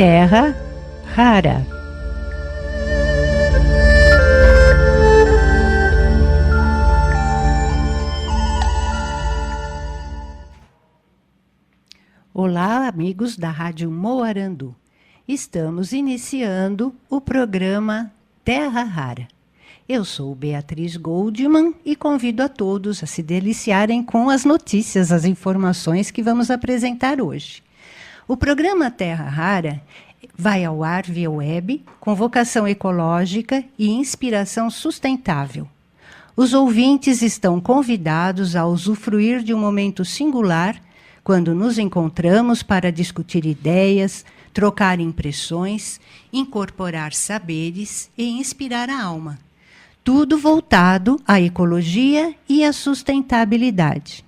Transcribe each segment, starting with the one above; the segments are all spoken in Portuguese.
Terra Rara. Olá, amigos da Rádio Moarandu. Estamos iniciando o programa Terra Rara. Eu sou Beatriz Goldman e convido a todos a se deliciarem com as notícias, as informações que vamos apresentar hoje. O programa Terra Rara vai ao ar via web, com vocação ecológica e inspiração sustentável. Os ouvintes estão convidados a usufruir de um momento singular quando nos encontramos para discutir ideias, trocar impressões, incorporar saberes e inspirar a alma. Tudo voltado à ecologia e à sustentabilidade.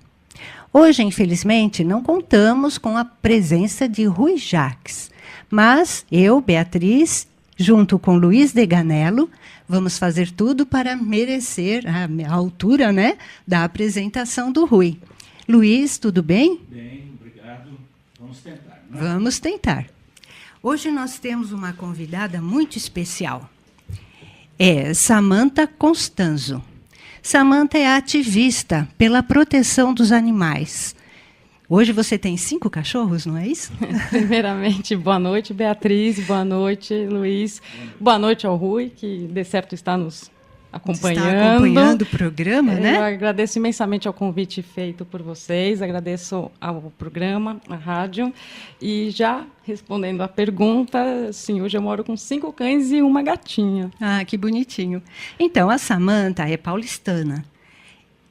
Hoje, infelizmente, não contamos com a presença de Rui Jacques, mas eu, Beatriz, junto com Luiz Deganello, vamos fazer tudo para merecer a altura, né, da apresentação do Rui. Luiz, tudo bem? Bem, obrigado. Vamos tentar, né? Vamos tentar. Hoje nós temos uma convidada muito especial. É Samantha Constanzo. Samantha é ativista pela proteção dos animais. Hoje você tem 5 cachorros, não é isso? Primeiramente, boa noite, Beatriz. Boa noite, Luiz. Boa noite ao Rui, que de certo está nos acompanhando. Está acompanhando o programa, né? Eu agradeço imensamente ao convite feito por vocês, agradeço ao programa, à rádio. E já respondendo à pergunta, sim, hoje eu moro com 5 cães e uma gatinha. Ah, que bonitinho. Então, a Samantha é paulistana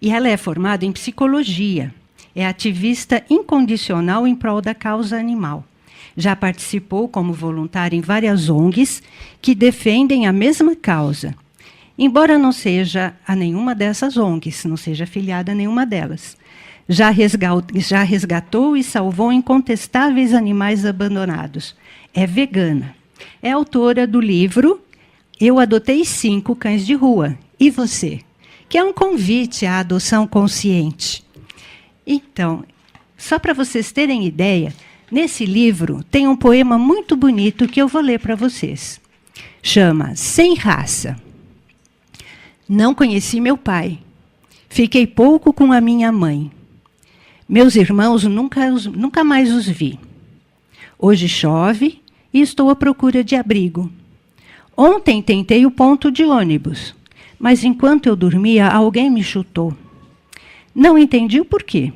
e ela é formada em psicologia. É ativista incondicional em prol da causa animal. Já participou como voluntária em várias ONGs que defendem a mesma causa. Embora não seja a nenhuma dessas ONGs, não seja afiliada a nenhuma delas. Já resgatou e salvou incontestáveis animais abandonados. É vegana. É autora do livro Eu Adotei 5 Cães de Rua. E você? Que é um convite à adoção consciente. Então, só para vocês terem ideia, nesse livro tem um poema muito bonito que eu vou ler para vocês. Chama Sem Raça. Não conheci meu pai. Fiquei pouco com a minha mãe. Meus irmãos nunca mais os vi. Hoje chove e estou à procura de abrigo. Ontem tentei o ponto de ônibus, mas enquanto eu dormia, alguém me chutou. Não entendi o porquê.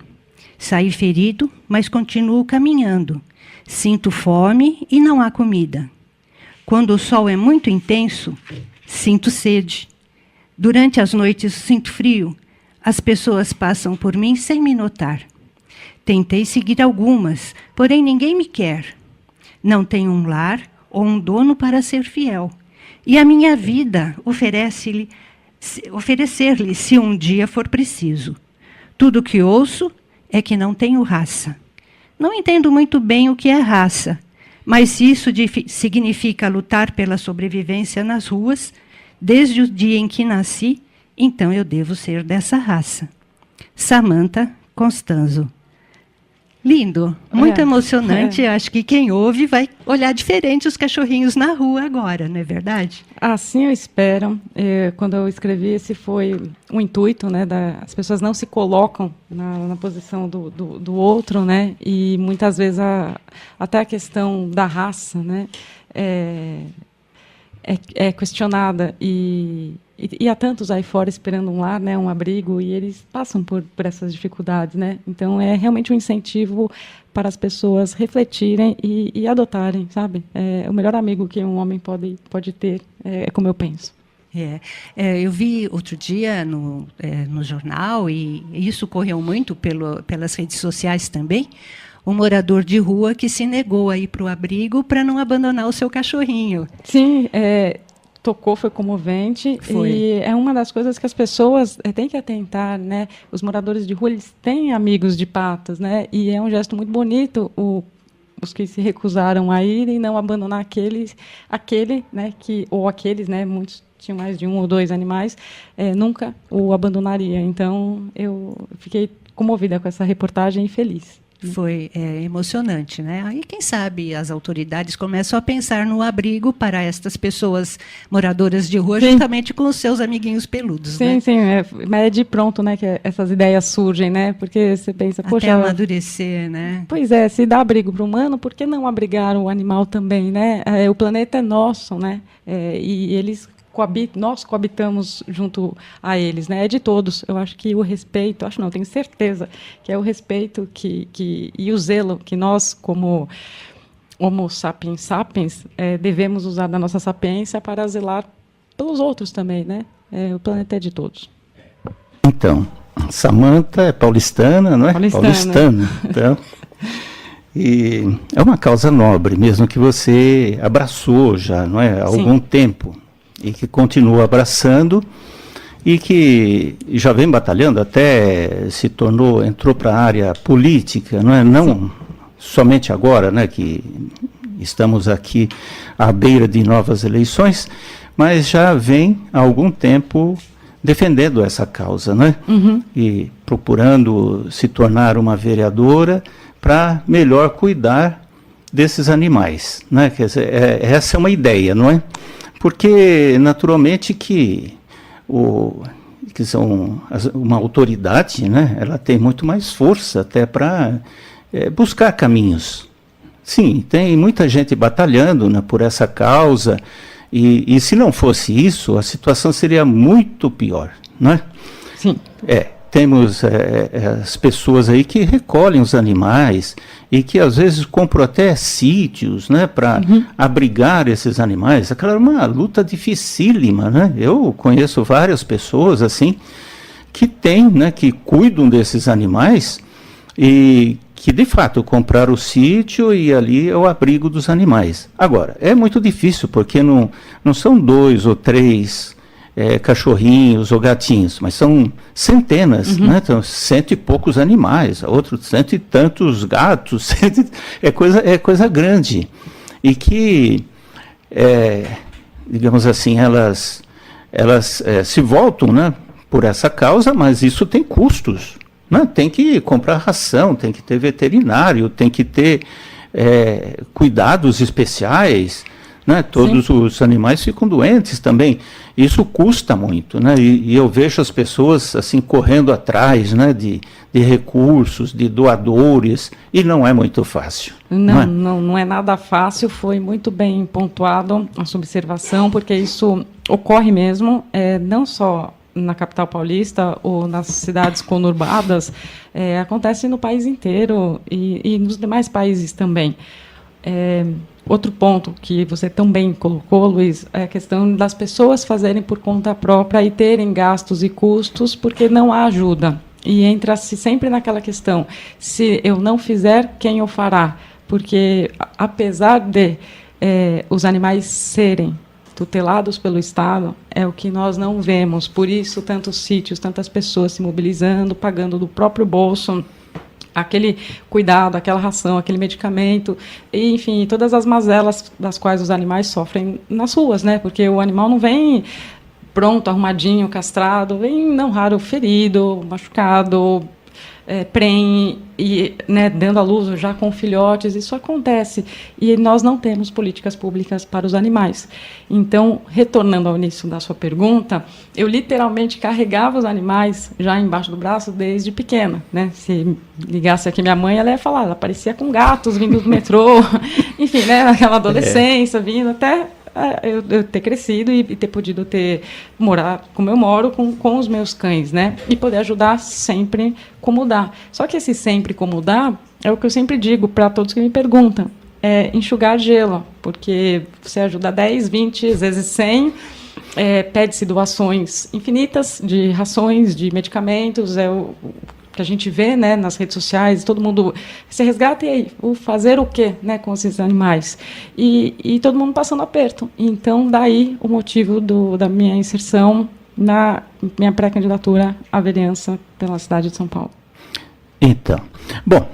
Saí ferido, mas continuo caminhando. Sinto fome e não há comida. Quando o sol é muito intenso, sinto sede. Durante as noites sinto frio. As pessoas passam por mim sem me notar. Tentei seguir algumas, porém ninguém me quer. Não tenho um lar ou um dono para ser fiel. E a minha vida oferecer-lhe se um dia for preciso. Tudo o que ouço é que não tenho raça. Não entendo muito bem o que é raça, mas se isso significa lutar pela sobrevivência nas ruas, desde o dia em que nasci, então eu devo ser dessa raça. Samantha Constanzo. Lindo, muito emocionante. Acho que quem ouve vai olhar diferente os cachorrinhos na rua agora, não é verdade? Assim eu espero. Quando eu escrevi, esse foi o intuito, né? As pessoas não se colocam na posição do outro, né? E muitas vezes até a questão da raça, né? É questionada e há tantos aí fora esperando um lar, né, um abrigo, e eles passam por essas dificuldades, né? Então é realmente um incentivo para as pessoas refletirem e adotarem, sabe? É o melhor amigo que um homem pode ter, é como eu penso. Eu vi outro dia no jornal, e isso correu muito pelas redes sociais também, um morador de rua que se negou a ir para o abrigo para não abandonar o seu cachorrinho. Sim, foi comovente. Foi. E é uma das coisas que as pessoas têm que atentar, né? Os moradores de rua, eles têm amigos de patas, né? E é um gesto muito bonito os que se recusaram a ir e não abandonar aquele, né? Aqueles, né? Muitos tinham mais de 1 ou 2 animais, nunca o abandonaria. Então, eu fiquei comovida com essa reportagem e feliz. Foi emocionante, né? Aí, quem sabe, as autoridades começam a pensar no abrigo para estas pessoas moradoras de rua, Sim. juntamente com os seus amiguinhos peludos, Sim, né? sim, mas é de pronto, né, que essas ideias surgem, né? Porque você pensa, Até poxa, amadurecer, né? pois é, se dá abrigo para o humano, por que não abrigar o animal também, né? O planeta é nosso, né? E eles nós coabitamos junto a eles, né? É de todos. Eu acho que o respeito, acho não, tenho certeza que é o respeito e o zelo que nós, como Homo sapiens sapiens, devemos usar da nossa sapiência para zelar pelos outros também, né? O planeta é de todos. Então, Samantha é paulistana, não é? Paulistana. Então, e é uma causa nobre, mesmo que você abraçou já, não é? Há algum tempo, e que continua abraçando, e que já vem batalhando, até entrou para a área política, não é? Não somente agora, né, que estamos aqui à beira de novas eleições, mas já vem há algum tempo defendendo essa causa, né? E procurando se tornar uma vereadora para melhor cuidar desses animais, né? Quer dizer, essa é uma ideia, não é? Porque, naturalmente, que uma autoridade, né? Ela tem muito mais força até para buscar caminhos. Sim, tem muita gente batalhando, né, por essa causa, e se não fosse isso, a situação seria muito pior, não é? Sim. Temos as pessoas aí que recolhem os animais e que às vezes compram até sítios, né, para abrigar esses animais. Aquela é uma luta dificílima, né? Eu conheço várias pessoas assim que têm, né, que cuidam desses animais e que de fato compraram o sítio e ali é o abrigo dos animais. Agora, é muito difícil porque não são 2 ou 3 cachorrinhos ou gatinhos, mas são centenas, né? Então, 100 e poucos animais, outros 100 e tantos gatos, é coisa grande. E que, digamos assim, elas se voltam, né, por essa causa, mas isso tem custos. Né? Tem que comprar ração, tem que ter veterinário, tem que ter cuidados especiais, né? Todos os animais ficam doentes também. Isso custa muito, né? E eu vejo as pessoas assim correndo atrás, né, de recursos, de doadores, e não é muito fácil. Não é nada fácil, foi muito bem pontuado a sua observação, porque isso ocorre mesmo, não só na capital paulista ou nas cidades conurbadas, acontece no país inteiro e nos demais países também. Outro ponto que você também colocou, Luiz, é a questão das pessoas fazerem por conta própria e terem gastos e custos porque não há ajuda. E entra-se sempre naquela questão, se eu não fizer, quem o fará? Porque, apesar de os animais serem tutelados pelo Estado, é o que nós não vemos. Por isso, tantos sítios, tantas pessoas se mobilizando, pagando do próprio bolso aquele cuidado, aquela ração, aquele medicamento, e, enfim, todas as mazelas das quais os animais sofrem nas ruas, né? Porque o animal não vem pronto, arrumadinho, castrado, vem, não raro, ferido, machucado, prenhe, e, né, dando à luz já com filhotes, isso acontece. E nós não temos políticas públicas para os animais. Então, retornando ao início da sua pergunta, eu literalmente carregava os animais já embaixo do braço desde pequena. Né? Se ligasse aqui minha mãe, ela ia falar, ela parecia com gatos vindo do metrô, enfim, né, naquela adolescência, vindo até eu ter crescido e ter podido morar como eu moro com os meus cães, né? E poder ajudar sempre como dá. Só que esse sempre como dá é o que eu sempre digo para todos que me perguntam, enxugar gelo, porque você ajuda 10, 20, às vezes 100, pede-se doações infinitas de rações, de medicamentos, o que a gente vê, né, nas redes sociais, todo mundo se resgata e aí, fazer o quê, né, com esses animais? E todo mundo passando aperto. Então, daí o motivo da minha inserção na minha pré-candidatura à vereança pela cidade de São Paulo. Então, bom,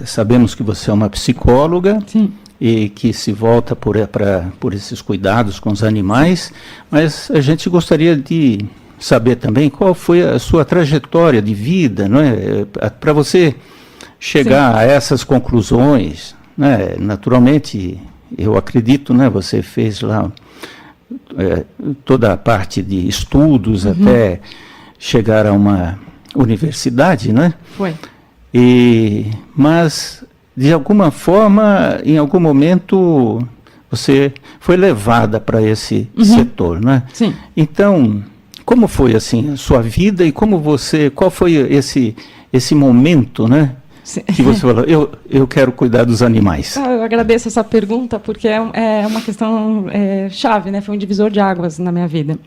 sabemos que você é uma psicóloga. Sim. E que se volta por esses cuidados com os animais, mas a gente gostaria de saber também qual foi a sua trajetória de vida, não é? Para você chegar a essas conclusões, né? Naturalmente, eu acredito, né? Você fez lá toda a parte de estudos até chegar a uma universidade, né? Foi. Mas, de alguma forma, em algum momento, você foi levada para esse setor, né? Sim. Então, como foi assim a sua vida e qual foi esse momento, né? Sim. Que você falou, eu quero cuidar dos animais. Eu agradeço essa pergunta porque é uma questão chave, né? Foi um divisor de águas na minha vida.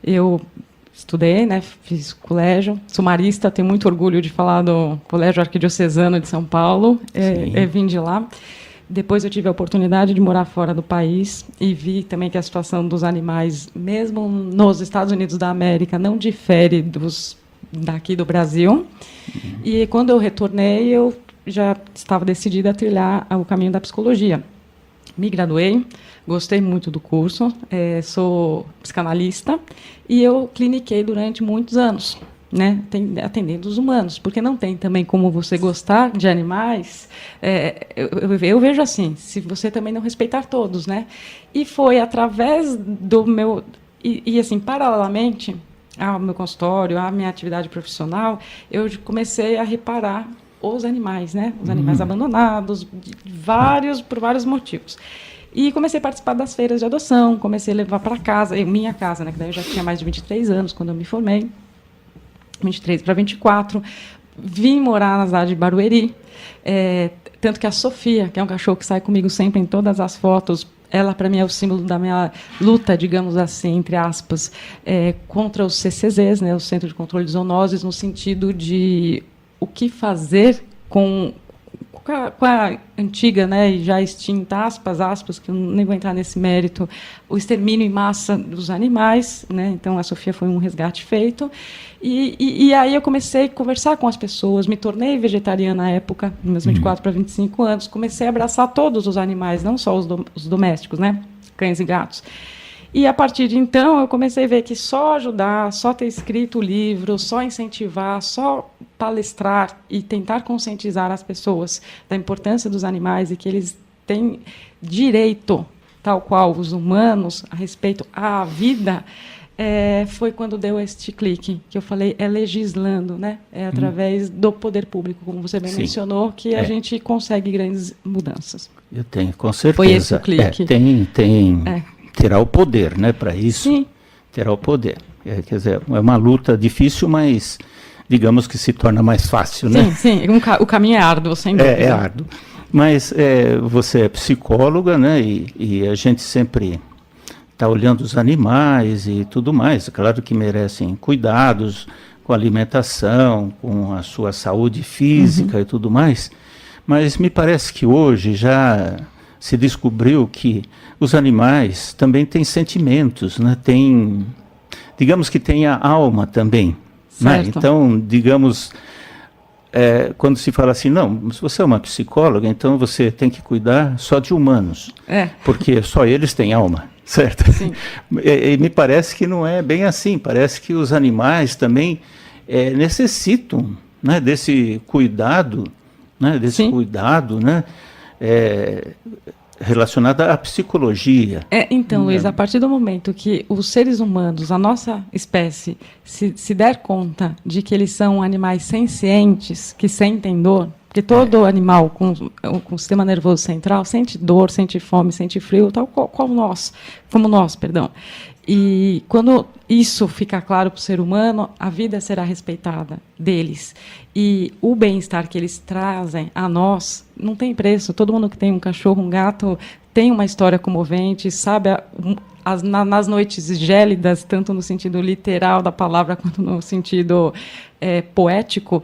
Eu estudei, né? Fiz colégio, sou marista, tenho muito orgulho de falar do Colégio Arquidiocesano de São Paulo, vim de lá. Depois eu tive a oportunidade de morar fora do país e vi também que a situação dos animais, mesmo nos Estados Unidos da América, não difere daqui do Brasil. E quando eu retornei, eu já estava decidida a trilhar o caminho da psicologia. Me graduei, gostei muito do curso, sou psicanalista e eu cliniquei durante muitos anos, né, atendendo os humanos, porque não tem também como você gostar de animais, eu vejo assim, se você também não respeitar todos, né, e foi através do meu, e assim, paralelamente ao meu consultório, à minha atividade profissional, eu comecei a reparar os animais, né, os animais abandonados, por vários motivos. E comecei a participar das feiras de adoção, comecei a levar para casa, minha casa, né, que daí eu já tinha mais de 23 anos quando eu me formei, 23 para 24, vim morar na cidade de Barueri, tanto que a Sofia, que é um cachorro que sai comigo sempre em todas as fotos, ela, para mim, é o símbolo da minha luta, digamos assim, entre aspas, contra os CCZs, né, o Centro de Controle de Zoonoses, no sentido de o que fazer com a antiga, né, e já extinta, aspas, que eu nem vou entrar nesse mérito, o extermínio em massa dos animais, né, então a Sofia foi um resgate feito, e aí eu comecei a conversar com as pessoas, me tornei vegetariana na época, nos meus 24 para 25 anos, comecei a abraçar todos os animais, não só os domésticos, né, cães e gatos. E, a partir de então, eu comecei a ver que só ajudar, só ter escrito o livro, só incentivar, só palestrar e tentar conscientizar as pessoas da importância dos animais e que eles têm direito, tal qual os humanos, a respeito à vida, foi quando deu este clique, que eu falei, legislando, né? Através do poder público, como você bem mencionou, que a gente consegue grandes mudanças. Eu tenho, com certeza. Foi esse o clique. Terá o poder, né, para isso. Sim. Terá o poder. Quer dizer, é uma luta difícil, mas digamos que se torna mais fácil, né? Sim. O caminho é árduo, sem dúvida. É árduo. Mas você é psicóloga, né? E a gente sempre está olhando os animais e tudo mais. Claro que merecem cuidados com a alimentação, com a sua saúde física e tudo mais. Mas me parece que hoje já se descobriu que os animais também têm sentimentos, né? Digamos que tem a alma também. Né? Então, digamos, quando se fala assim, não, se você é uma psicóloga, então você tem que cuidar só de humanos, porque só eles têm alma, certo? Sim. E me parece que não é bem assim, parece que os animais também necessitam, né, desse cuidado, né, relacionado à psicologia. Então, Luiz, a partir do momento que os seres humanos, a nossa espécie, se der conta de que eles são animais sencientes, que sentem dor, porque todo animal com o sistema nervoso central sente dor, sente fome, sente frio, tal como nós. E quando isso ficar claro para o ser humano, a vida será respeitada deles. E o bem-estar que eles trazem a nós não tem preço. Todo mundo que tem um cachorro, um gato, tem uma história comovente, sabe? Nas noites gélidas, tanto no sentido literal da palavra quanto no sentido poético,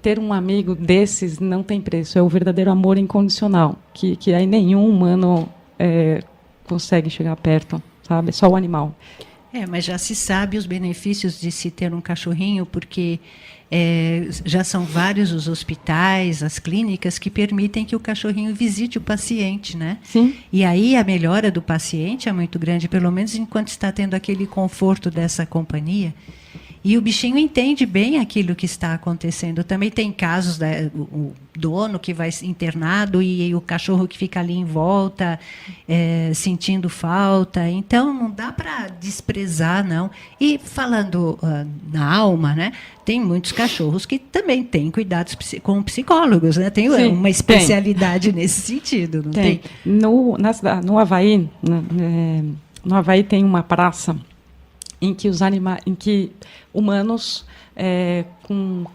ter um amigo desses não tem preço. É o verdadeiro amor incondicional, que aí nenhum humano consegue chegar perto. Sabe? Só o animal. Mas já se sabe os benefícios de se ter um cachorrinho, porque já são vários os hospitais, as clínicas que permitem que o cachorrinho visite o paciente, né? Sim. E aí a melhora do paciente é muito grande, pelo menos enquanto está tendo aquele conforto dessa companhia. E o bichinho entende bem aquilo que está acontecendo. Também tem casos o dono que vai internado e o cachorro que fica ali em volta, sentindo falta. Então, não dá para desprezar, não. E falando na alma, né, tem muitos cachorros que também têm cuidados com psicólogos, né? Tem uma especialidade nesse sentido, não tem? No Havaí, no Havaí tem uma praça em que humanos com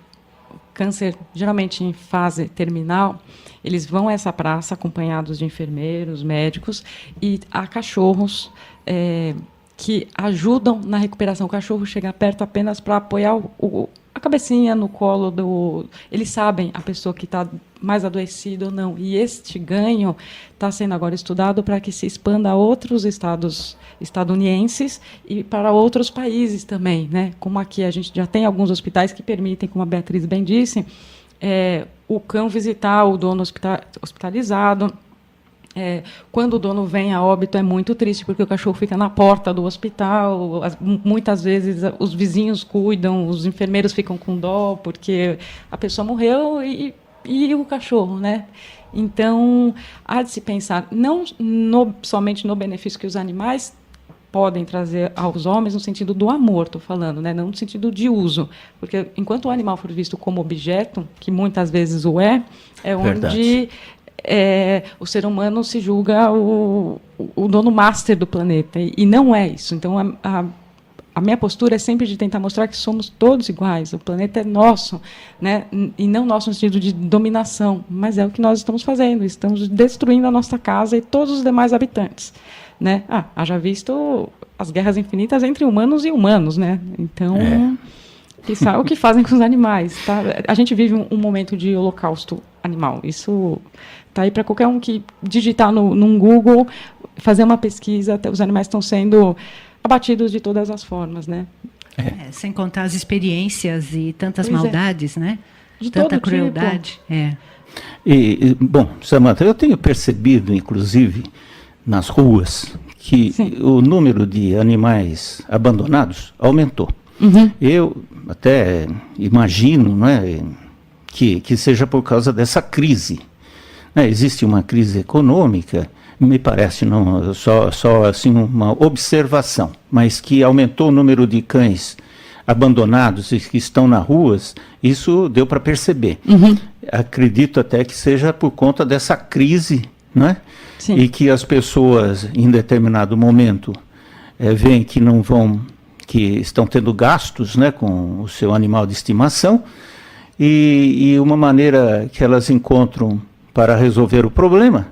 câncer, geralmente em fase terminal, eles vão a essa praça acompanhados de enfermeiros, médicos, e há cachorros que ajudam na recuperação. O cachorro chega perto apenas para apoiar a cabecinha no colo do... Eles sabem a pessoa que está mais adoecida ou não. E este ganho está sendo agora estudado para que se expanda a outros estados estadunidenses e para outros países também, né? Como aqui a gente já tem alguns hospitais que permitem, como a Beatriz bem disse, o cão visitar o dono hospitalizado. Quando o dono vem a óbito é muito triste, porque o cachorro fica na porta do hospital, muitas vezes os vizinhos cuidam, os enfermeiros ficam com dó, porque a pessoa morreu e o cachorro, né? Então, há de se pensar não somente no benefício que os animais podem trazer aos homens, no sentido do amor, estou falando, né? Não no sentido de uso, porque enquanto o animal for visto como objeto, que muitas vezes o é onde... o ser humano se julga o dono master do planeta, e não é isso. Então, a minha postura é sempre de tentar mostrar que somos todos iguais, o planeta é nosso, né? E não nosso no sentido de dominação, mas é o que nós estamos fazendo, estamos destruindo a nossa casa e todos os demais habitantes, né? Haja visto as guerras infinitas entre humanos e humanos, né? Então, que sabe o que fazem com os animais, tá? A gente vive um momento de holocausto animal, isso está aí para qualquer um que digitar num Google, fazer uma pesquisa, os animais estão sendo abatidos de todas as formas, né? Sem contar as experiências e tantas maldades, né? De tanta todo crueldade. Tipo. Bom, Samantha, eu tenho percebido, inclusive, nas ruas, que o número de animais abandonados aumentou. Uhum. Eu até imagino, não é, que seja por causa dessa crise. Existe uma crise econômica, me parece, não só assim uma observação, mas que aumentou o número de cães abandonados e que estão nas ruas, isso deu para perceber. Uhum. Acredito até que seja por conta dessa crise, não é? Sim. E que as pessoas, em determinado momento, veem que não vão, que estão tendo gastos, né, com o seu animal de estimação, e uma maneira que elas encontram para resolver o problema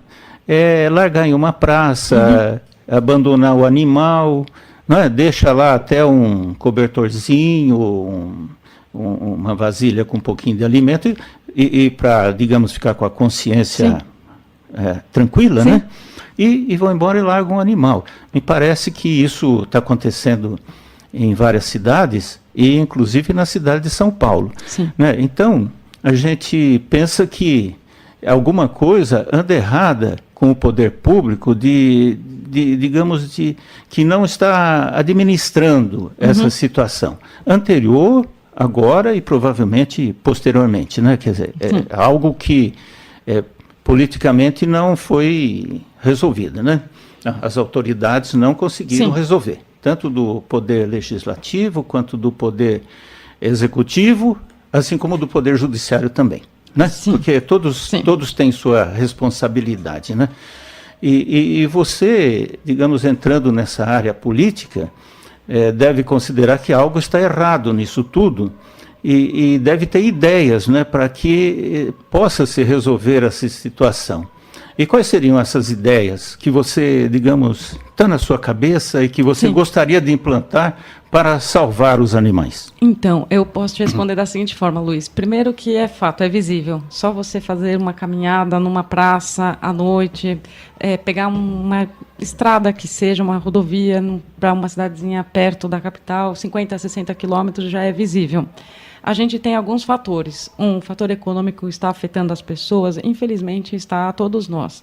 é largar em uma praça, abandonar o animal, né? Deixa lá até um cobertorzinho, uma vasilha com um pouquinho de alimento e para, digamos, ficar com a consciência tranquila, né? E vão embora e largam o animal. Me parece que isso está acontecendo em várias cidades, e inclusive na cidade de São Paulo. Né? Então, a gente pensa que alguma coisa anda errada com o poder público digamos, que não está administrando essa situação. Anterior, agora e provavelmente posteriormente, né? Quer dizer, algo que politicamente não foi resolvido, né? As autoridades não conseguiram resolver, tanto do poder legislativo quanto do poder executivo, assim como do poder judiciário também. Né? Porque todos têm sua responsabilidade, né? E você, digamos, entrando nessa área política, deve considerar que algo está errado nisso tudo e deve ter ideias, né, para que possa se resolver essa situação. E quais seriam essas ideias que você, digamos, está na sua cabeça e que você gostaria de implantar para salvar os animais? Então, eu posso te responder da seguinte forma, Luiz. Primeiro que é fato, é visível. Só você fazer uma caminhada numa praça à noite, pegar uma estrada que seja, uma rodovia para uma cidadezinha perto da capital, 50, 60 quilômetros, já é visível. A gente tem alguns fatores. Um fator econômico está afetando as pessoas, infelizmente está a todos nós.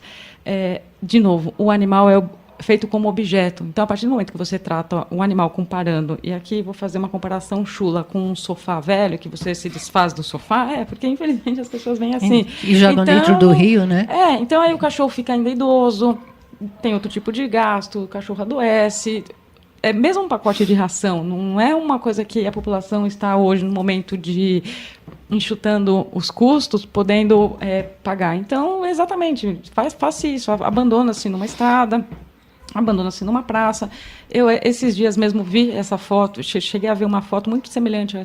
De novo, o animal feito como objeto. Então, a partir do momento que você trata o animal comparando, e aqui vou fazer uma comparação chula com um sofá velho, que você se desfaz do sofá, porque infelizmente as pessoas vêm assim. E jogam então, dentro do rio, né? Então aí o cachorro fica ainda idoso, tem outro tipo de gasto, o cachorro adoece. É mesmo um pacote de ração, não é uma coisa que a população está hoje no momento de enxutando os custos, podendo pagar. Então, exatamente, faça isso, abandona-se numa estrada, abandona-se numa praça. Eu, esses dias mesmo, vi essa foto, cheguei a ver uma foto muito semelhante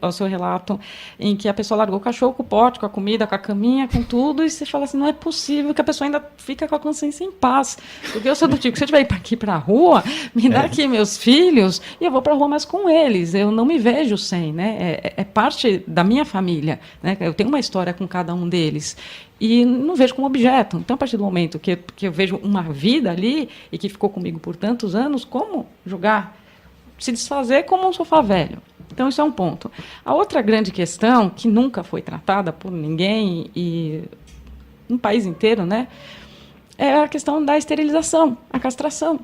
ao seu relato, em que a pessoa largou o cachorro com o pote, com a comida, com a caminha, com tudo, e você fala assim, não é possível que a pessoa ainda fica com a consciência em paz. Porque eu sou do tipo, se eu tiver aqui para a rua, me dá aqui meus filhos, e eu vou para a rua mais com eles. Eu não me vejo sem, né? É parte da minha família, né? Eu tenho uma história com cada um deles. E não vejo como objeto. Então, a partir do momento que eu vejo uma vida ali e que ficou comigo por tantos anos, como jogar? Se desfazer como um sofá velho. Então, isso é um ponto. A outra grande questão, que nunca foi tratada por ninguém, e no país inteiro, né, é a questão da esterilização, a castração.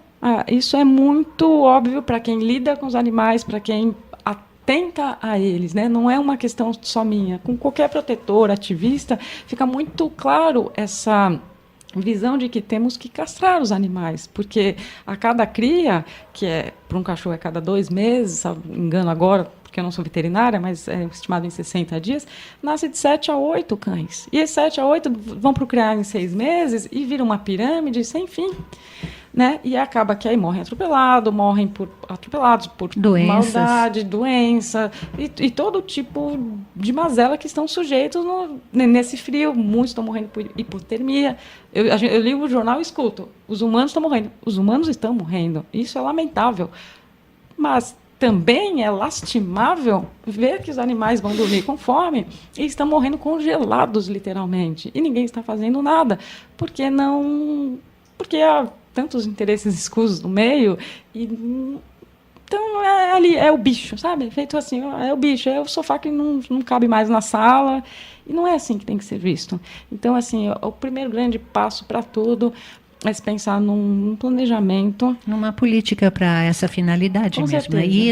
Isso é muito óbvio para quem lida com os animais, para quem atenta a eles, né? Não é uma questão só minha. Com qualquer protetor, ativista, fica muito claro essa visão de que temos que castrar os animais, porque a cada cria, que para um cachorro é cada 2 meses, se não me engano agora, porque eu não sou veterinária, mas é estimado em 60 dias, nasce de 7 a 8 cães. E esses 7 a 8 vão procriar em 6 meses e vira uma pirâmide sem fim. Né? E acaba que aí morrem atropelados por maldade, doença e todo tipo de mazela que estão sujeitos nesse frio. Muitos estão morrendo por hipotermia. Eu ligo o jornal e escuto. Os humanos estão morrendo. Os humanos estão morrendo. Isso é lamentável. Mas também é lastimável ver que os animais vão dormir com fome e estão morrendo congelados, literalmente. E ninguém está fazendo nada. Porque há tantos interesses escusos no meio, então ali é o bicho, sabe? Feito assim, é o bicho, é o sofá que não cabe mais na sala, e não é assim que tem que ser visto. Então, assim, o primeiro grande passo para tudo é se pensar num planejamento. Numa política para essa finalidade Com mesmo, certeza. E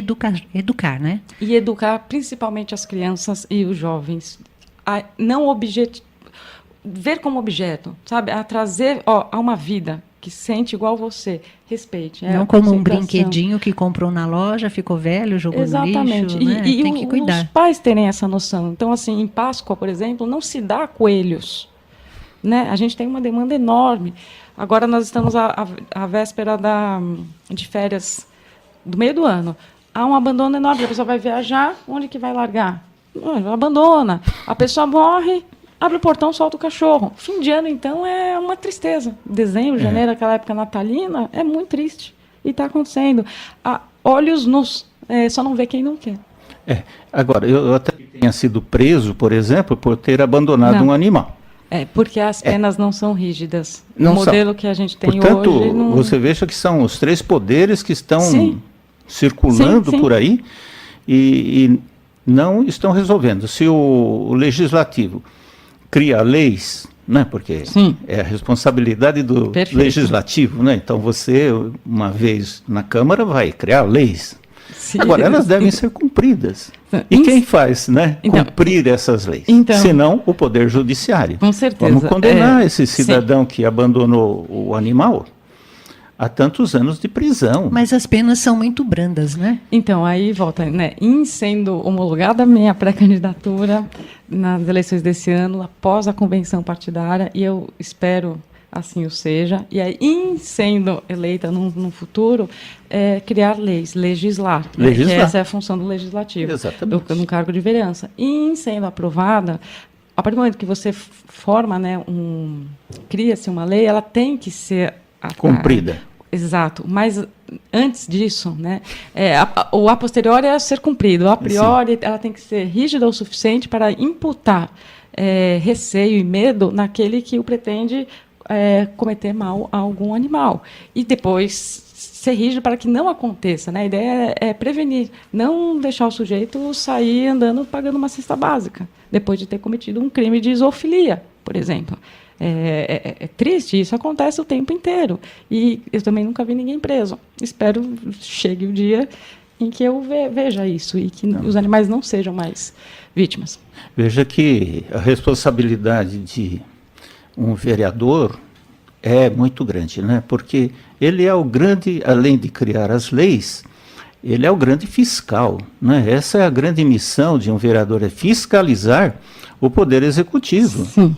educar, né? E educar principalmente as crianças e os jovens a não ver como objeto, sabe? A trazer a uma vida que sente igual você, respeite. Não como um brinquedinho que comprou na loja, ficou velho, jogou Exatamente. no lixo. Né? Tem que cuidar. Os pais terem essa noção. Então, assim, em Páscoa, por exemplo, não se dá coelhos. Né? A gente tem uma demanda enorme. Agora nós estamos à véspera de férias do meio do ano. Há um abandono enorme. A pessoa vai viajar, onde que vai largar? Abandona. A pessoa morre, abre o portão, solta o cachorro. Fim de ano, então, é uma tristeza. Dezembro, janeiro, aquela época natalina, é muito triste. E está acontecendo. Olhos nus. Só não vê quem não quer. Agora, eu até tenha sido preso, por exemplo, por ter abandonado um animal. Porque as penas não são rígidas. Não o modelo são. que a gente tem Portanto, hoje... Não... você veja que são os 3 poderes que estão circulando por aí e não estão resolvendo. Se o legislativo cria leis, né, porque é a responsabilidade do legislativo, né? Então você, uma vez na Câmara, vai criar leis. Agora, elas devem ser cumpridas. E quem faz, né, cumprir essas leis? Senão, o Poder Judiciário. Com certeza. Vamos condenar esse cidadão que abandonou o animal a tantos anos de prisão. Mas as penas são muito brandas, né? Então, aí volta, né? Em sendo homologada a minha pré-candidatura nas eleições desse ano, após a convenção partidária, e eu espero assim o seja, e aí, em sendo eleita num futuro, criar leis, legislar. Que essa é a função do legislativo, no cargo de vereança. E em sendo aprovada, a partir do momento que você forma, né, cria-se uma lei, ela tem que ser cumprida. Exato, mas antes disso, né, o a posteriori é ser cumprido, o a priori ela tem que ser rígida o suficiente para imputar receio e medo naquele que o pretende cometer mal a algum animal. E depois ser rígido para que não aconteça. Né? A ideia é prevenir, não deixar o sujeito sair andando pagando uma cesta básica, depois de ter cometido um crime de zoofilia, por exemplo. É triste, isso acontece o tempo inteiro. E eu também nunca vi ninguém preso. Espero chegue o dia em que eu veja isso e que os animais não sejam mais vítimas. Veja que a responsabilidade de um vereador é muito grande, né? Porque ele é o grande, além de criar as leis, ele é o grande fiscal, né? Essa é a grande missão de um vereador, é fiscalizar o poder executivo.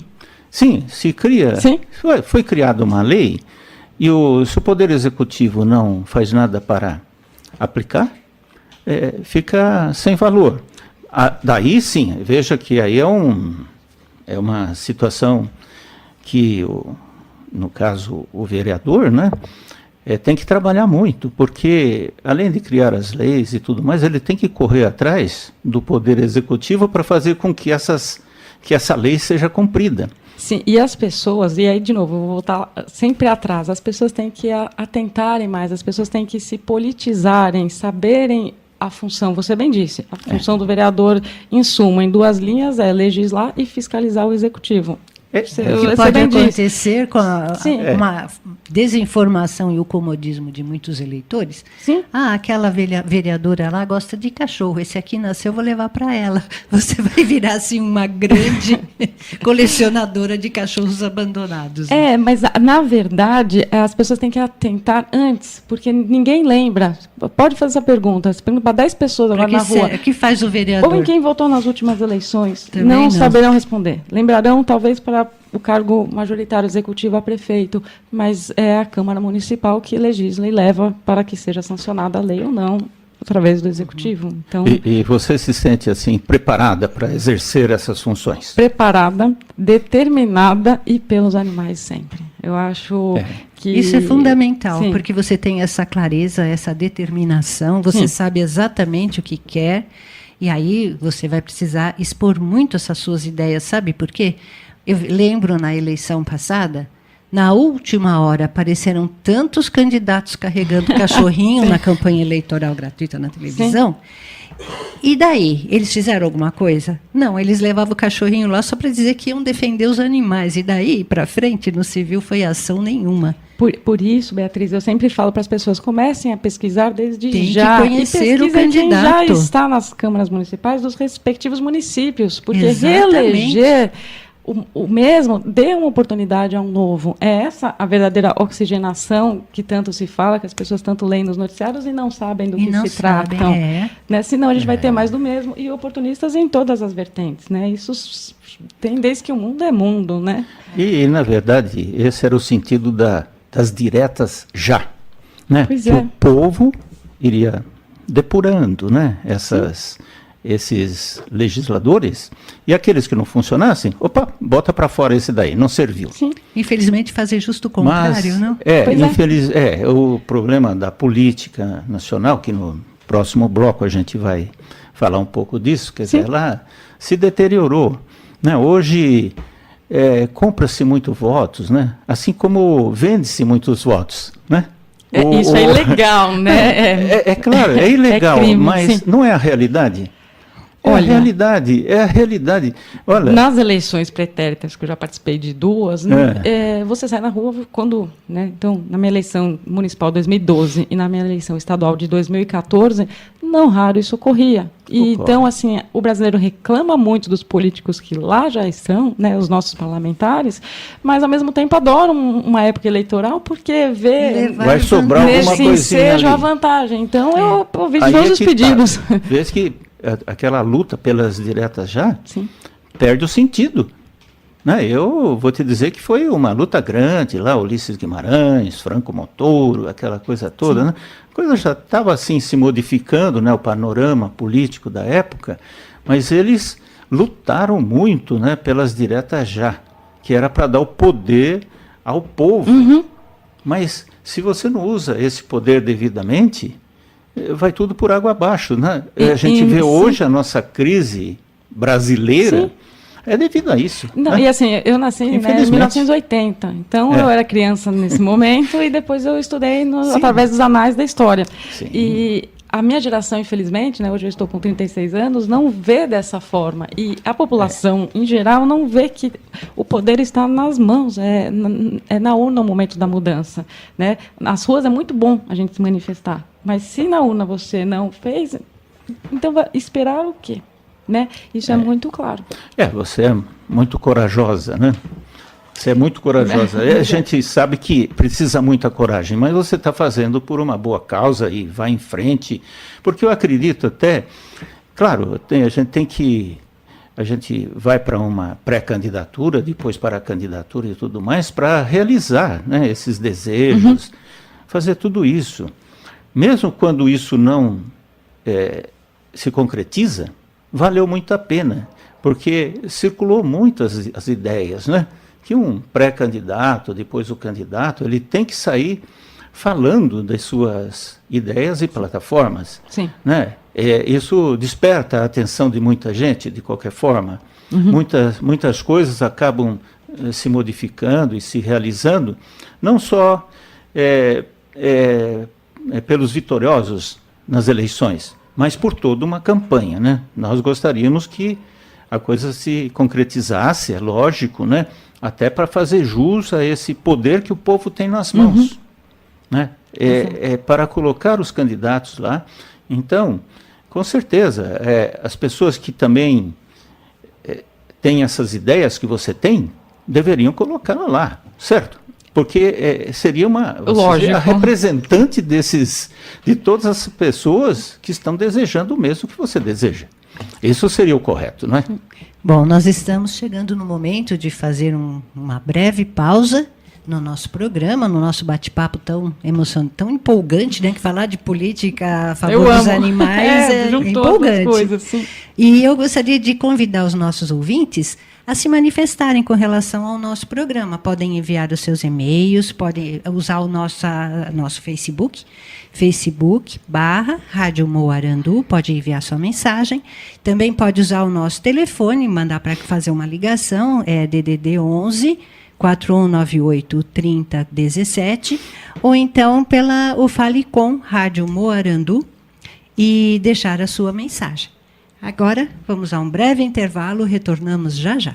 Sim, se cria, Sim. Foi criada uma lei e se o poder executivo não faz nada para aplicar, fica sem valor. Daí sim, veja que aí é uma situação que, no caso, o vereador, né, tem que trabalhar muito, porque além de criar as leis e tudo mais, ele tem que correr atrás do poder executivo para fazer com que essa lei seja cumprida. Sim, e as pessoas, e aí de novo, eu vou voltar sempre atrás, as pessoas têm que atentarem mais, as pessoas têm que se politizarem, saberem a função, você bem disse, a função do vereador, em suma, em 2 linhas, é legislar e fiscalizar o executivo. O que pode acontecer com uma desinformação e o comodismo de muitos eleitores. Sim. Aquela vereadora lá gosta de cachorro, esse aqui nasceu, eu vou levar para ela. Você vai virar assim uma grande colecionadora de cachorros abandonados. Né? Mas na verdade as pessoas têm que atentar antes, porque ninguém lembra. Pode fazer essa pergunta, você pergunta para 10 pessoas agora na rua. O que faz o vereador? Ou em quem votou nas últimas eleições. Também não saberão responder. Lembrarão, talvez, para o cargo majoritário executivo a prefeito, mas é a Câmara Municipal que legisla e leva para que seja sancionada a lei ou não, através do executivo. Então, e você se sente assim preparada para exercer essas funções? Preparada, determinada e pelos animais sempre. Eu acho que... Isso é fundamental, Sim. porque você tem essa clareza, essa determinação, você sabe exatamente o que quer, e aí você vai precisar expor muito essas suas ideias, sabe por quê? Eu lembro na eleição passada, na última hora apareceram tantos candidatos carregando cachorrinho na campanha eleitoral gratuita na televisão. Sim. E daí? Eles fizeram alguma coisa? Não, eles levavam o cachorrinho lá só para dizer que iam defender os animais. E daí, para frente, no civil, foi ação nenhuma. Por isso, Beatriz, eu sempre falo para as pessoas, comecem a pesquisar desde Tem já. Que conhecer o candidato. Quem já está nas câmaras municipais dos respectivos municípios. Porque Exatamente. Reeleger o mesmo, dê uma oportunidade a um novo. É essa a verdadeira oxigenação que tanto se fala, que as pessoas tanto leem nos noticiários e não sabem do que se tratam. Né? Senão a gente vai ter mais do mesmo e oportunistas em todas as vertentes. Né? Isso tem desde que o mundo é mundo. Né? E na verdade, esse era o sentido das diretas já. Né? Pois que o povo iria depurando, né? Esses legisladores, e aqueles que não funcionassem, bota para fora esse daí, não serviu. Sim. Infelizmente, fazer justo o contrário, não? O problema da política nacional, que no próximo bloco a gente vai falar um pouco disso, quer dizer, ela se deteriorou. Né? Hoje, compra-se muito votos, né? Assim como vende-se muitos votos, né? Isso é ilegal, né? É claro, é ilegal, crime, mas não é a realidade. Olha, é a realidade. Olha, nas eleições pretéritas, que eu já participei de 2, né, você sai na rua quando... Né, então, na minha eleição municipal de 2012 e na minha eleição estadual de 2014, não raro isso ocorria. Então, assim, o brasileiro reclama muito dos políticos que lá já estão, né, os nossos parlamentares, mas, ao mesmo tempo, adoram uma época eleitoral porque vai sobrar alguma coisinha seja a vantagem. Então, eu ouvi todos os pedidos. Vê que aquela luta pelas diretas já perde o sentido. Né? Eu vou te dizer que foi uma luta grande lá, Ulisses Guimarães, Franco Montoro, aquela coisa toda. Né? A coisa já estava assim se modificando, né, o panorama político da época, mas eles lutaram muito, né, pelas diretas já, que era para dar o poder ao povo. Mas se você não usa esse poder devidamente, vai tudo por água abaixo, né? A gente vê hoje a nossa crise brasileira é devido a isso. Não, né? E assim, eu nasci em 1980, então eu era criança nesse momento e depois eu estudei através dos anais da história. E a minha geração, infelizmente, né, hoje eu estou com 36 anos, não vê dessa forma. E a população, em geral, não vê que o poder está nas mãos, é na urna o momento da mudança. Né? Nas ruas é muito bom a gente se manifestar, mas se na urna você não fez, então vai esperar o quê? Né? Isso é muito claro. Você é muito corajosa, né? Você é muito corajosa. A gente sabe que precisa muita coragem, mas você está fazendo por uma boa causa e vai em frente. Porque eu acredito até, claro, a gente vai para uma pré-candidatura, depois para a candidatura e tudo mais, para realizar, né, esses desejos, fazer tudo isso. Mesmo quando isso não se concretiza, valeu muito a pena, porque circulou muito as ideias, né? Que um pré-candidato, depois o candidato, ele tem que sair falando das suas ideias e plataformas. Sim. Né? Isso desperta a atenção de muita gente, de qualquer forma. Muitas coisas acabam se modificando e se realizando, não só pelos vitoriosos nas eleições, mas por toda uma campanha. Né? Nós gostaríamos que a coisa se concretizasse, é lógico, né? Até para fazer jus a esse poder que o povo tem nas mãos. Né? Para colocar os candidatos lá. Então, com certeza, as pessoas que também têm essas ideias que você tem, deveriam colocá-la lá, certo? Porque seria a representante de todas as pessoas que estão desejando o mesmo que você deseja. Isso seria o correto, não é? Bom, nós estamos chegando no momento de fazer uma breve pausa no nosso programa, no nosso bate-papo tão emocionante, tão empolgante, né? Que falar de política a favor dos animais é empolgante. Coisas, sim. E eu gostaria de convidar os nossos ouvintes a se manifestarem com relação ao nosso programa. Podem enviar os seus e-mails, podem usar o nosso Facebook/Rádio Moarandu, pode enviar sua mensagem. Também pode usar o nosso telefone, mandar para fazer uma ligação, DDD 11 4198 3017, ou então o Falecom Rádio Moarandu e deixar a sua mensagem. Agora, vamos a um breve intervalo, retornamos já já.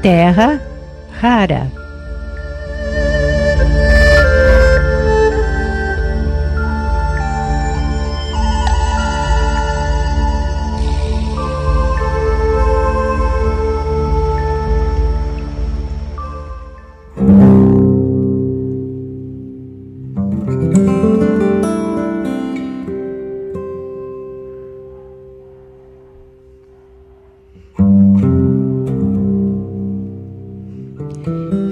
Terra rara.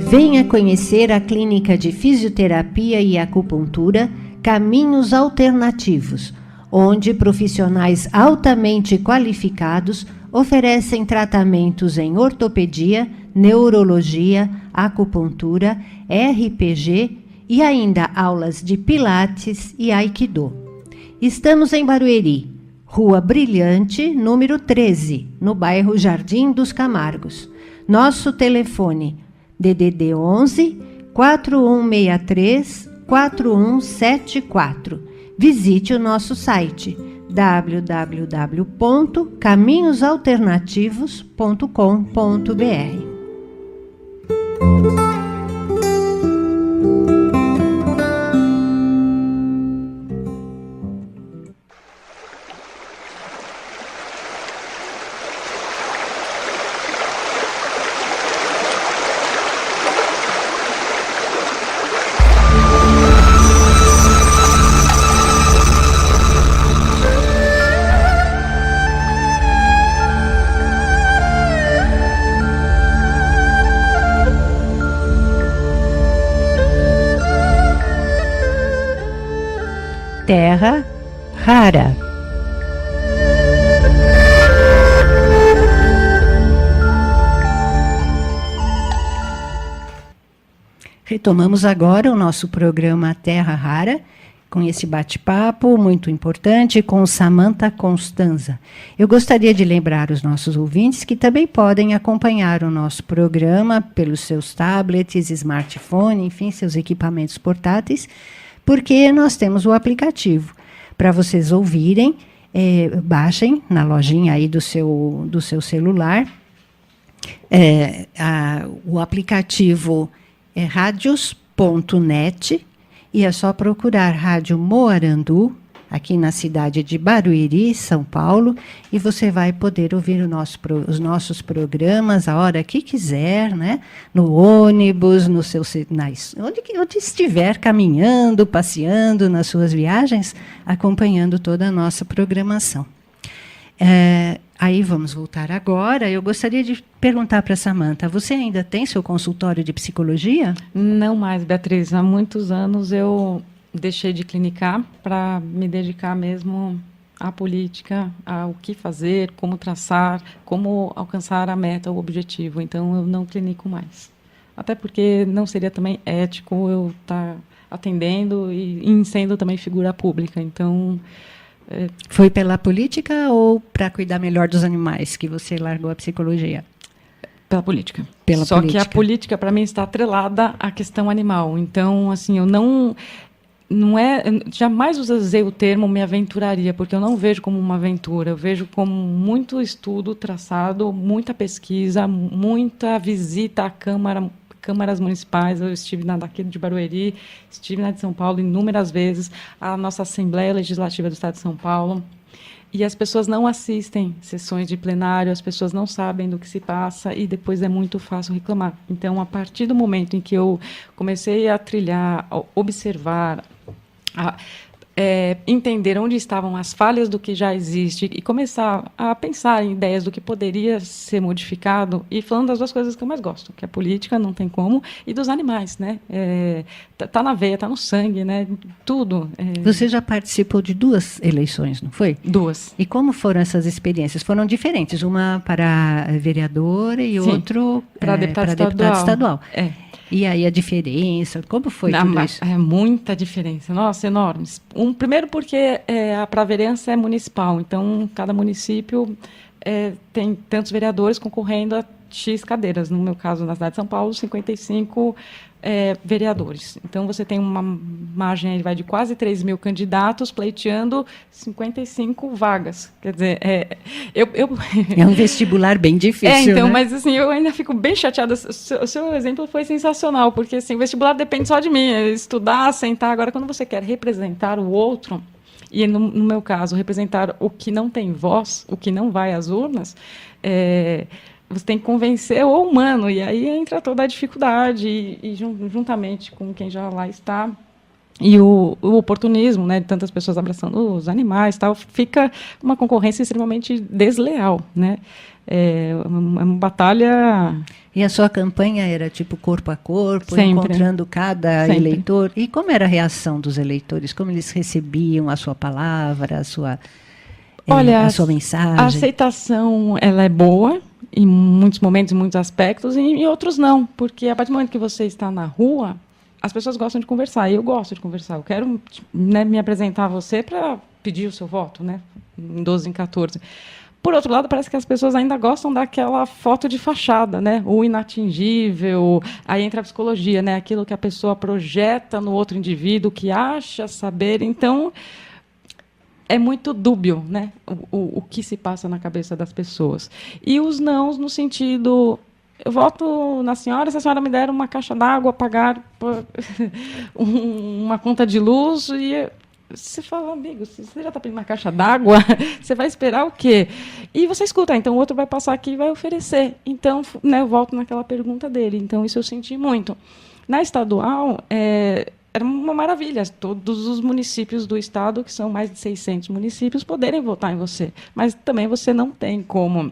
Venha conhecer a Clínica de Fisioterapia e Acupuntura Caminhos Alternativos, onde profissionais altamente qualificados oferecem tratamentos em ortopedia, neurologia, acupuntura, RPG e ainda aulas de pilates e aikido. Estamos em Barueri, Rua Brilhante, número 13, no bairro Jardim dos Camargos. Nosso telefone DDD 11 4163 4174. Visite o nosso site www.caminhosalternativos.com.br. Terra rara. Retomamos agora o nosso programa Terra Rara, com esse bate-papo muito importante com Samantha Constanza. Eu gostaria de lembrar os nossos ouvintes que também podem acompanhar o nosso programa pelos seus tablets, smartphone, enfim, seus equipamentos portáteis, porque nós temos o aplicativo. Para vocês ouvirem, baixem na lojinha aí do seu celular. O aplicativo é radios.net, e é só procurar Rádio Moarandu, aqui na cidade de Barueri, São Paulo, e você vai poder ouvir os nossos programas a hora que quiser, né? No ônibus, onde estiver, caminhando, passeando nas suas viagens, acompanhando toda a nossa programação. Aí vamos voltar agora. Eu gostaria de perguntar para a Samantha, você ainda tem seu consultório de psicologia? Não mais, Beatriz. Há muitos anos eu deixei de clinicar para me dedicar mesmo à política, ao que fazer, como traçar, como alcançar a meta, o objetivo. Então, eu não clinico mais. Até porque não seria também ético eu estar atendendo e sendo também figura pública. Então... Foi pela política ou para cuidar melhor dos animais que você largou a psicologia? Pela política. Só que a política, para mim, está atrelada à questão animal. Então, assim, eu jamais usei o termo me aventuraria, porque eu não vejo como uma aventura. Eu vejo como muito estudo traçado, muita pesquisa, muita visita à câmaras municipais. Eu estive daqui de Barueri, estive na de São Paulo inúmeras vezes, a nossa Assembleia Legislativa do Estado de São Paulo, e as pessoas não assistem sessões de plenário, as pessoas não sabem do que se passa, e depois é muito fácil reclamar. Então, a partir do momento em que eu comecei a trilhar, a observar, entender onde estavam as falhas do que já existe e começar a pensar em ideias do que poderia ser modificado, e falando das duas coisas que eu mais gosto, que é a política, não tem como, e dos animais, né? Tá na veia, tá no sangue, né? Tudo. Você já participou de 2 eleições, não foi? 2. E como foram essas experiências? Foram diferentes, uma para vereadora e outro para deputado estadual. E aí a diferença, como foi tudo isso? É muita diferença, nossa, enormes. Primeiro porque a vereança é municipal, então cada município tem tantos vereadores concorrendo a X cadeiras. No meu caso, na cidade de São Paulo, 55 vereadores. Então, você tem uma margem aí, vai de quase 3 mil candidatos pleiteando 55 vagas. Quer dizer, é um vestibular bem difícil, então, né? Mas assim, eu ainda fico bem chateada. O seu exemplo foi sensacional, porque assim, o vestibular depende só de mim, estudar, sentar. Agora, quando você quer representar o outro, e no meu caso, representar o que não tem voz, o que não vai às urnas, você tem que convencer o humano, e aí entra toda a dificuldade, e juntamente com quem já lá está, e o oportunismo, né, de tantas pessoas abraçando os animais, tal, fica uma concorrência extremamente desleal, né? É uma batalha... E a sua campanha era tipo corpo a corpo, sempre, encontrando cada eleitor? E como era a reação dos eleitores? Como eles recebiam a sua palavra, a sua mensagem? A aceitação, ela é boa, em muitos momentos, em muitos aspectos, e em outros não, porque a partir do momento que você está na rua, as pessoas gostam de conversar, e eu gosto de conversar. Eu quero, né, me apresentar a você para pedir o seu voto, né, em 12, em 14. Por outro lado, parece que as pessoas ainda gostam daquela foto de fachada, né, o inatingível. Aí entra a psicologia, né, aquilo que a pessoa projeta no outro indivíduo, que acha saber. Então, é muito dúbio, né, o que se passa na cabeça das pessoas. E os nãos no sentido... Eu voto na senhora, se a senhora me der uma caixa d'água, pagar uma conta de luz, e você fala, amigo, se você já está pedindo uma caixa d'água, você vai esperar o quê? E você escuta, então o outro vai passar aqui e vai oferecer. Então, né, eu volto naquela pergunta dele. Então, isso eu senti muito. Na estadual, era uma maravilha, todos os municípios do estado, que são mais de 600 municípios, poderem votar em você. Mas também você não tem como...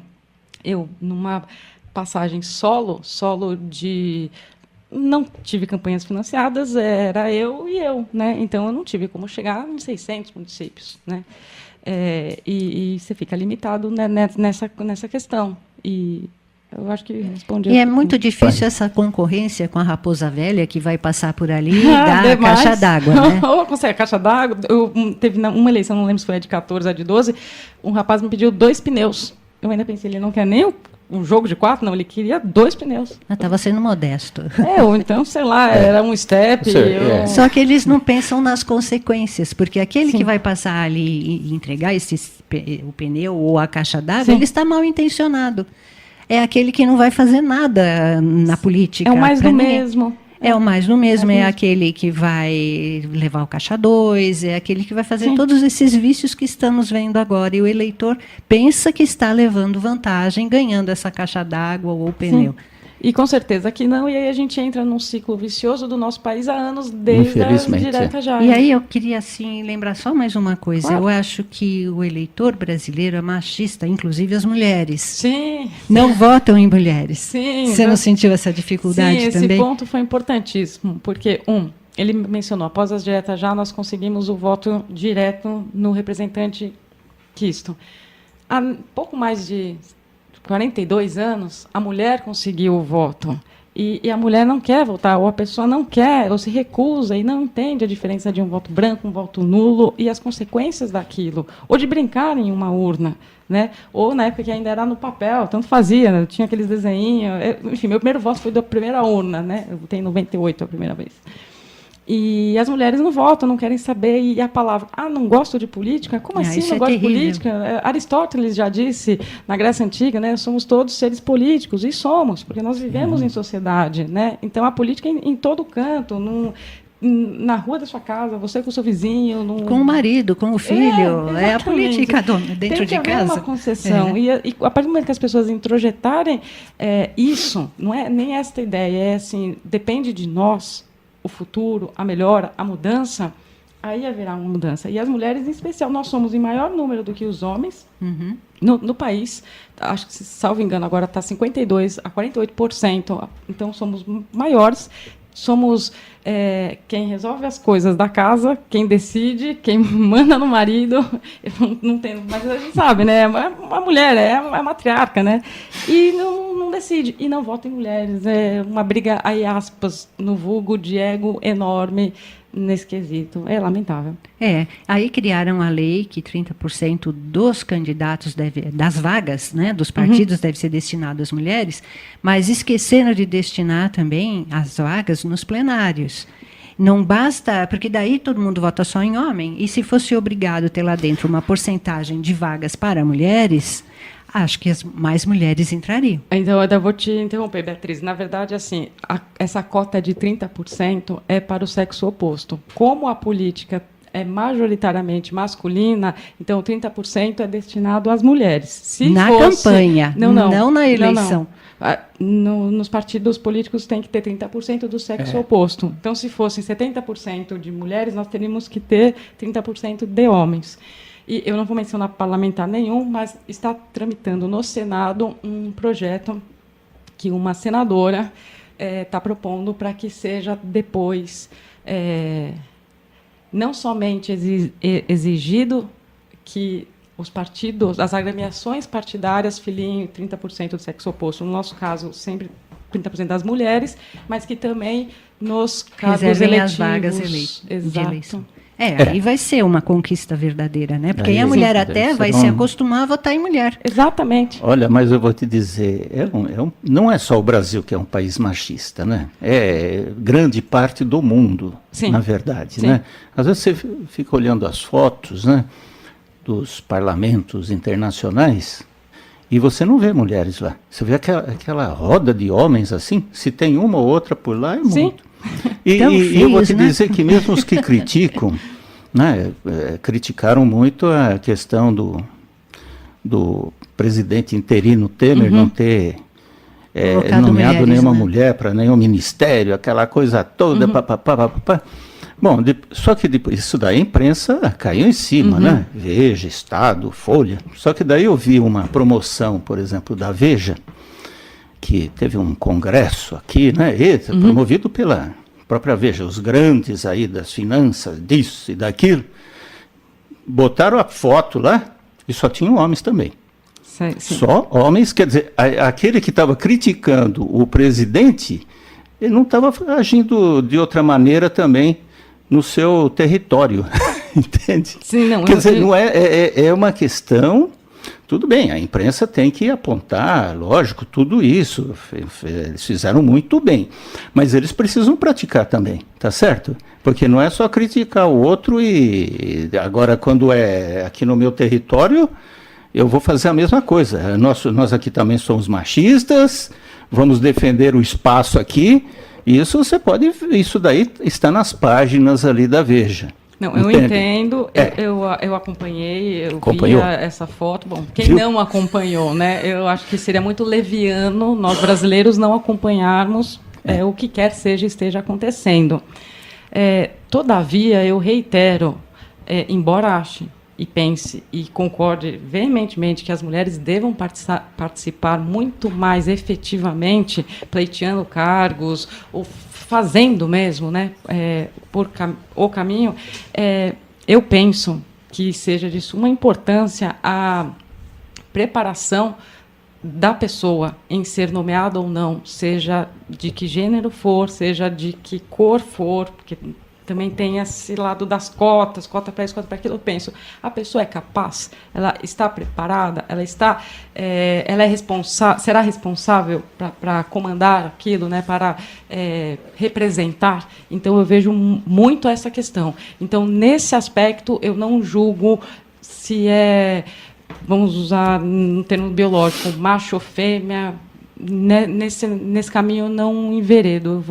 numa passagem solo de... Não tive campanhas financiadas, era eu e eu, né? Então, eu não tive como chegar em 600 municípios, né? E você fica limitado, né, nessa questão. E Eu acho que respondi. E é muito difícil essa concorrência com a raposa velha que vai passar por ali e dar a Demais. caixa d'água, né? Ou consegue a caixa d'água. Teve uma eleição, não lembro se foi a de 14 ou a de 12, um rapaz me pediu 2 pneus. Eu ainda pensei, ele não quer nem um jogo de 4, não, ele queria 2 pneus. Estava sendo modesto. Ou então, sei lá, era um step. Só que eles não pensam nas consequências, porque aquele que vai passar ali e entregar o pneu ou a caixa d'água, ele está mal intencionado. É aquele que não vai fazer nada na política. É o mais do ninguém. mesmo. É o mais do mesmo, é aquele que vai levar o caixa 2, é aquele que vai fazer todos esses vícios que estamos vendo agora. E o eleitor pensa que está levando vantagem, ganhando essa caixa d'água ou o pneu. E com certeza que não, e aí a gente entra num ciclo vicioso do nosso país há anos, desde a direta já. E aí eu queria assim, lembrar só mais uma coisa. Claro. Eu acho que o eleitor brasileiro é machista, inclusive as mulheres. Sim. Não votam em mulheres. Sim. Você não sentiu essa dificuldade também? Esse ponto foi importantíssimo, porque, ele mencionou, após as diretas já, nós conseguimos o voto direto no representante quisto. Há pouco mais de 42 anos, a mulher conseguiu o voto. E a mulher não quer votar, ou a pessoa não quer, ou se recusa e não entende a diferença de um voto branco, um voto nulo e as consequências daquilo. Ou de brincar em uma urna, né? Ou na época que ainda era no papel, tanto fazia, né? Tinha aqueles desenhinhos. Enfim, meu primeiro voto foi da primeira urna, né? Eu votei em 98 a primeira vez. E as mulheres não votam, não querem saber. E a palavra, não gosto de política? Como assim não gosto de política? Aristóteles já disse, na Grécia Antiga, né, somos todos seres políticos. E somos, porque nós vivemos em sociedade. Né? Então, a política é em todo canto, na rua da sua casa, você com o seu vizinho. Com o marido, com o filho. É a política dentro de casa. Tem que haver uma concessão. E a partir do momento que as pessoas introjetarem isso, não é nem esta ideia, é assim, depende de nós, o futuro, a melhora, a mudança, aí haverá uma mudança. E as mulheres, em especial, nós somos em maior número do que os homens no país. Acho que, salvo engano, agora está 52% a 48%. Então, somos maiores. Somos quem resolve as coisas da casa, quem decide, quem manda no marido. Não tem, mas a gente sabe, né? A mulher é matriarca, né? E não decide. E não vota em mulheres. É uma briga, aí, aspas, no vulgo de ego enorme nesse quesito. É lamentável. Aí criaram a lei que 30% dos candidatos, das vagas, né, dos partidos, deve ser destinado às mulheres, mas esqueceram de destinar também as vagas nos plenários. Não basta, porque daí todo mundo vota só em homem, e se fosse obrigado a ter lá dentro uma porcentagem de vagas para mulheres, acho que as mais mulheres entrariam. Então, eu ainda vou te interromper, Beatriz. Na verdade, assim, essa cota de 30% é para o sexo oposto. Como a política é majoritariamente masculina, então 30% é destinado às mulheres. Se na fosse, campanha, não na eleição. Nos partidos políticos tem que ter 30% do sexo oposto. Então, se fossem 70% de mulheres, nós teríamos que ter 30% de homens. E eu não vou mencionar parlamentar nenhum, mas está tramitando no Senado um projeto que uma senadora está propondo para que seja depois não somente exigido que os partidos, as agremiações partidárias filiem 30% do sexo oposto. No nosso caso, sempre 30% das mulheres, mas que também nos cargos eletivos. As vagas de eleição. Aí vai ser uma conquista verdadeira, né? Porque aí a mulher até vai se acostumar a votar em mulher. Exatamente. Olha, mas eu vou te dizer, não é só o Brasil que é um país machista, né? É grande parte do mundo, na verdade, né? Às vezes você fica olhando as fotos, né, dos parlamentos internacionais e você não vê mulheres lá. Você vê aquela roda de homens assim, se tem uma ou outra por lá, é muito. E eu vou te dizer que mesmo os que criticam, né, criticaram muito a questão do presidente interino Temer não ter nomeado nenhuma mulher para nenhum ministério, aquela coisa toda, papapá. Bom, só que depois, isso daí a imprensa caiu em cima, né? Veja, Estado, Folha. Só que daí eu vi uma promoção, por exemplo, da Veja, que teve um congresso aqui, né, promovido pela própria Veja, os grandes aí das finanças, disso e daquilo, botaram a foto lá e só tinham homens também. Sim. Só homens, quer dizer, aquele que estava criticando o presidente, ele não estava agindo de outra maneira também no seu território, entende? Sim, não, quer dizer, não é uma questão. Tudo bem, a imprensa tem que apontar, lógico, tudo isso. Eles fizeram muito bem. Mas eles precisam praticar também, tá certo? Porque não é só criticar o outro e agora, quando é aqui no meu território, eu vou fazer a mesma coisa. Nós aqui também somos machistas, vamos defender o espaço aqui. Isso isso daí está nas páginas ali da Veja. Não, eu entendo, eu acompanhei, Acompanhou? via essa foto. Bom, quem não acompanhou, né? Eu acho que seria muito leviano nós brasileiros não acompanharmos o que quer esteja acontecendo. Todavia, eu reitero, embora ache e pense e concorde veementemente que as mulheres devam participar muito mais efetivamente, pleiteando cargos ou fazendo mesmo, né, o caminho, eu penso que seja de suma importância a preparação da pessoa em ser nomeada ou não, seja de que gênero for, seja de que cor for, porque também tem esse lado das cotas, cota para isso, cota para aquilo. Eu penso, a pessoa é capaz, ela está preparada, ela será responsável para comandar aquilo, né, para representar. Então, eu vejo muito essa questão. Então, nesse aspecto, eu não julgo se vamos usar um termo biológico, macho ou fêmea. Nesse caminho eu não enveredo.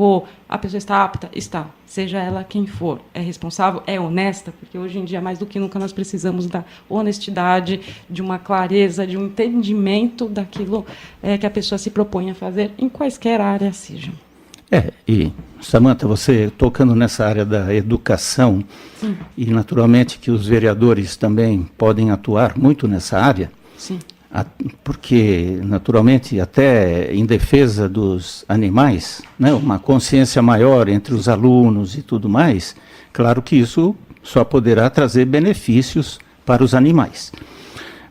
A pessoa está apta? Está. Seja ela quem for. É responsável? É honesta? Porque hoje em dia, mais do que nunca, nós precisamos da honestidade, de uma clareza, de um entendimento daquilo que a pessoa se propõe a fazer, em quaisquer áreas sejam. E, Samantha, você tocando nessa área da educação, Sim. E naturalmente que os vereadores também podem atuar muito nessa área, Sim. Porque, naturalmente, até em defesa dos animais, né, uma consciência maior entre os alunos e tudo mais, claro que isso só poderá trazer benefícios para os animais.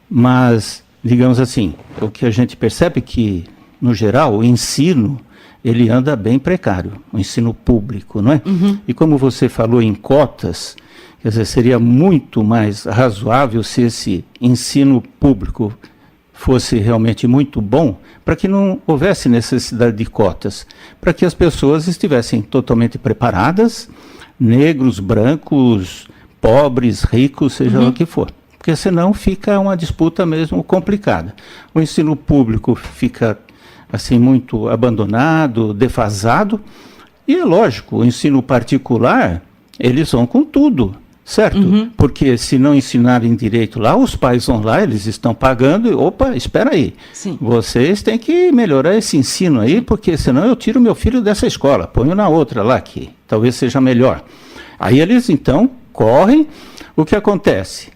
Mas, digamos assim, o que a gente percebe é que, no geral, o ensino, ele anda bem precário, o ensino público, não é? Uhum. E como você falou em cotas, quer dizer, seria muito mais razoável se esse ensino público fosse realmente muito bom, para que não houvesse necessidade de cotas, para que as pessoas estivessem totalmente preparadas, negros, brancos, pobres, ricos, seja lá o que for. Porque senão fica uma disputa mesmo complicada. O ensino público fica assim muito abandonado, defasado, e é lógico, o ensino particular, eles vão com tudo. Certo? Porque se não ensinarem direito lá, os pais vão lá, eles estão pagando, espera aí. Sim. Vocês têm que melhorar esse ensino aí, porque senão eu tiro meu filho dessa escola, ponho na outra lá, que talvez seja melhor. Aí eles, então, correm. O que acontece?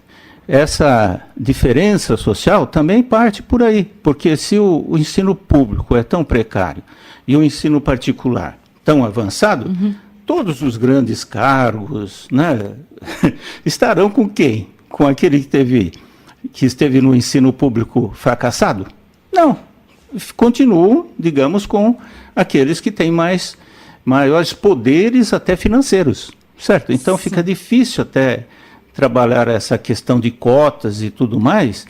Essa diferença social também parte por aí, porque se o ensino público é tão precário e o ensino particular tão avançado, todos os grandes cargos, né, estarão com quem? Com aquele que esteve no ensino público fracassado? Não. Continuam, digamos, com aqueles que têm maiores poderes até financeiros, certo? Então fica difícil até trabalhar essa questão de cotas e tudo mais,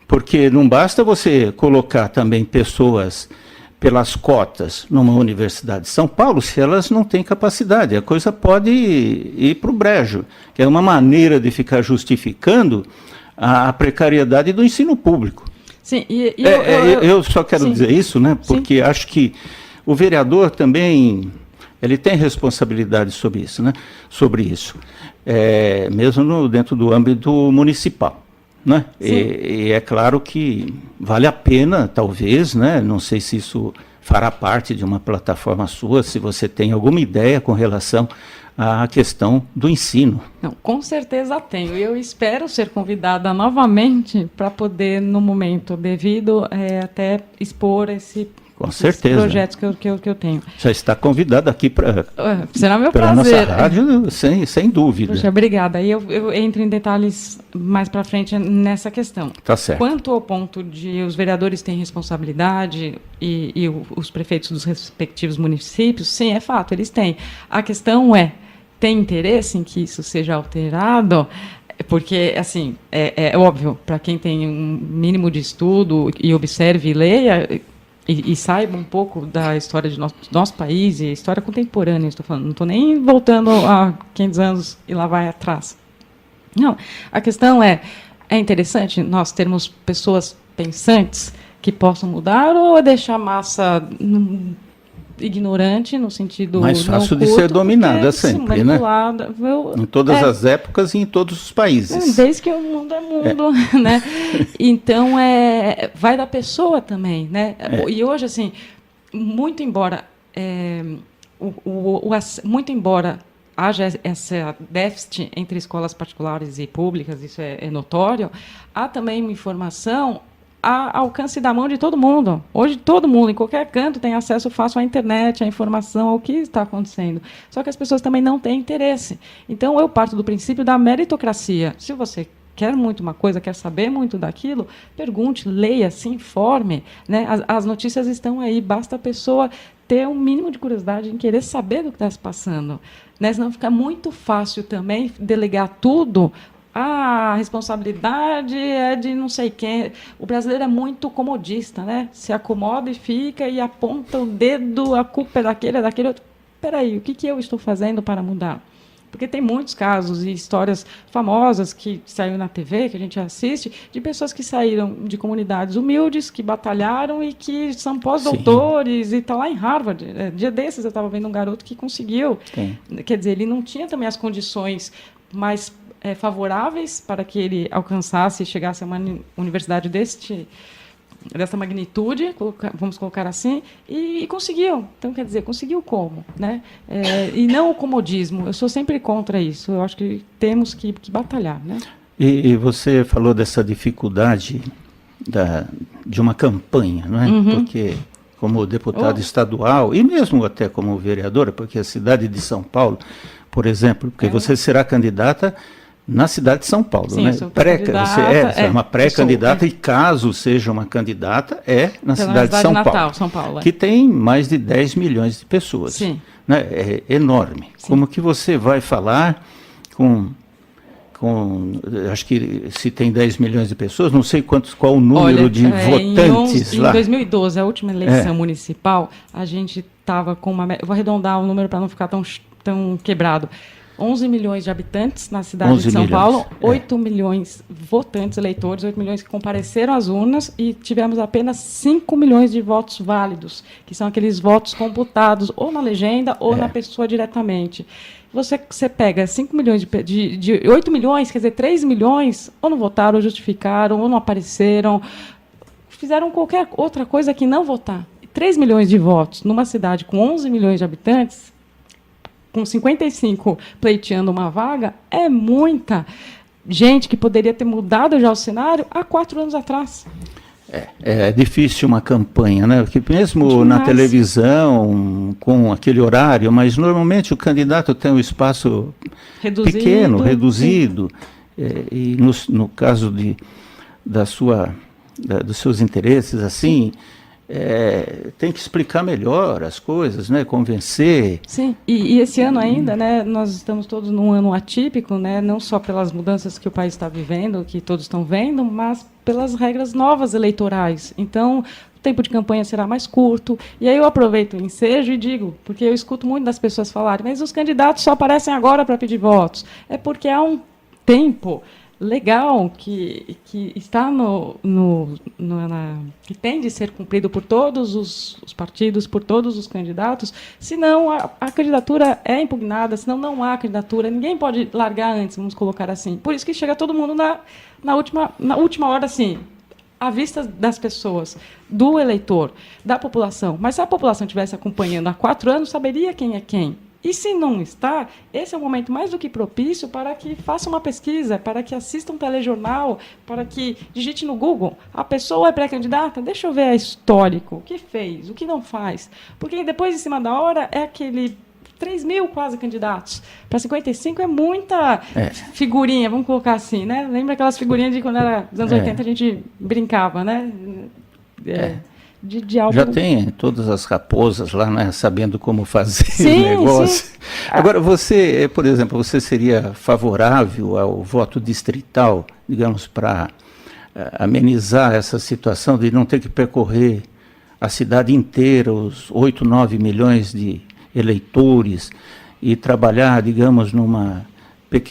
porque não basta você colocar também pessoas pelas cotas numa universidade de São Paulo, se elas não têm capacidade. A coisa pode ir para o brejo, que é uma maneira de ficar justificando a precariedade do ensino público. Sim, eu só quero dizer isso, né, porque acho que o vereador também ele tem responsabilidade sobre isso, né, mesmo dentro do âmbito municipal. Né? E é claro que vale a pena, talvez, né? Não sei se isso fará parte de uma plataforma sua, se você tem alguma ideia com relação à questão do ensino. Não, com certeza tenho. E eu espero ser convidada novamente para poder, no momento devido, até expor esse Com certeza. Projetos que eu tenho. Já está convidado aqui para Será meu pela prazer. nossa rádio, sem dúvida. Poxa, obrigada. Aí eu entro em detalhes mais para frente nessa questão. Tá certo. Quanto ao ponto de os vereadores têm responsabilidade e os prefeitos dos respectivos municípios, sim, é fato, eles têm. A questão é, tem interesse em que isso seja alterado? Porque, assim, é óbvio, para quem tem um mínimo de estudo e observe e leia e saiba um pouco da história de nosso país e história contemporânea, estou falando, não estou nem voltando a 500 anos e lá vai atrás. Não, a questão é interessante nós termos pessoas pensantes que possam mudar ou deixar a massa ignorante no sentido mais fácil não de culto, ser dominada sim, sempre, né? Em todas as épocas e em todos os países. Desde que o mundo é mundo, né? Então, vai da pessoa também, né? E hoje, assim, muito embora haja esse déficit entre escolas particulares e públicas, isso é notório, há também uma informação ao alcance da mão de todo mundo. Hoje, todo mundo, em qualquer canto, tem acesso fácil à internet, à informação, ao que está acontecendo. Só que as pessoas também não têm interesse. Então, eu parto do princípio da meritocracia. Se você quer muito uma coisa, quer saber muito daquilo, pergunte, leia, se informe, né? As notícias estão aí, basta a pessoa ter um mínimo de curiosidade em querer saber do que está se passando, né? Senão fica muito fácil também delegar tudo. A responsabilidade é de não sei quem. O brasileiro é muito comodista, né? Se acomoda e fica e aponta o dedo, a culpa é daquele outro. Espera aí, o que eu estou fazendo para mudar? Porque tem muitos casos e histórias famosas que saíram na TV, que a gente assiste, de pessoas que saíram de comunidades humildes, que batalharam e que são pós-doutores e está lá em Harvard. Dia desses eu estava vendo um garoto que conseguiu. Sim. Quer dizer, ele não tinha também as condições mais favoráveis para que ele alcançasse e chegasse a uma universidade dessa magnitude, vamos colocar assim, e conseguiu. Então, quer dizer, conseguiu como? Né? E não o comodismo. Eu sou sempre contra isso. Eu acho que temos que batalhar. Né? E você falou dessa dificuldade de uma campanha, não é? Uhum. Porque, como deputado estadual, e mesmo até como vereadora, porque a cidade de São Paulo, por exemplo, porque você será candidata na cidade de São Paulo, sim, né? Você é uma pré-candidata e caso seja uma candidata, na cidade de São Paulo. São Paulo, que tem mais de 10 milhões de pessoas. Sim. Né? É enorme. Sim. Como que você vai falar com acho que se tem 10 milhões de pessoas, não sei qual o número de votantes lá. Em 2012, a última eleição municipal, a gente estava com eu vou arredondar o número para não ficar tão quebrado. 11 milhões de habitantes na cidade de São Paulo, 8 milhões votantes, eleitores, 8 milhões que compareceram às urnas e tivemos apenas 5 milhões de votos válidos, que são aqueles votos computados ou na legenda ou na pessoa diretamente. Você pega 5 milhões de 8 milhões, quer dizer, 3 milhões, ou não votaram, ou justificaram, ou não apareceram, fizeram qualquer outra coisa que não votar. 3 milhões de votos numa cidade com 11 milhões de habitantes, com 55 pleiteando uma vaga, é muita gente que poderia ter mudado já o cenário há 4 anos atrás. É difícil uma campanha, né? Porque mesmo na televisão, com aquele horário, mas normalmente o candidato tem um espaço pequeno, reduzido, e no caso dos seus interesses, assim, tem que explicar melhor as coisas, né? Convencer. Sim, e esse ano ainda, né, nós estamos todos num ano atípico, né, não só pelas mudanças que o país está vivendo, que todos estão vendo, mas pelas regras novas eleitorais. Então, o tempo de campanha será mais curto. E aí eu aproveito o ensejo e digo, porque eu escuto muito das pessoas falarem, mas os candidatos só aparecem agora para pedir votos. É porque há um tempo legal que está que tem de ser cumprido por todos os partidos, por todos os candidatos, senão a candidatura é impugnada, senão não há candidatura, ninguém pode largar antes, vamos colocar assim. Por isso que chega todo mundo na última hora, assim, à vista das pessoas, do eleitor, da população. Mas se a população estivesse acompanhando há 4 anos, saberia quem é quem. E se não está, esse é o momento mais do que propício para que faça uma pesquisa, para que assista um telejornal, para que digite no Google, a pessoa é pré-candidata, deixa eu ver a histórico, o que fez, o que não faz. Porque depois, em cima da hora, é aquele 3 mil quase candidatos. Para 55 é muita figurinha, vamos colocar assim, né? Lembra aquelas figurinhas de quando era dos anos 80 a gente brincava, né? De algo... Já tem todas as raposas lá, né, sabendo como fazer sim, o negócio. Sim. Agora, você, por exemplo, você seria favorável ao voto distrital, digamos, para amenizar essa situação de não ter que percorrer a cidade inteira, os 8, 9 milhões de eleitores, e trabalhar, digamos, numa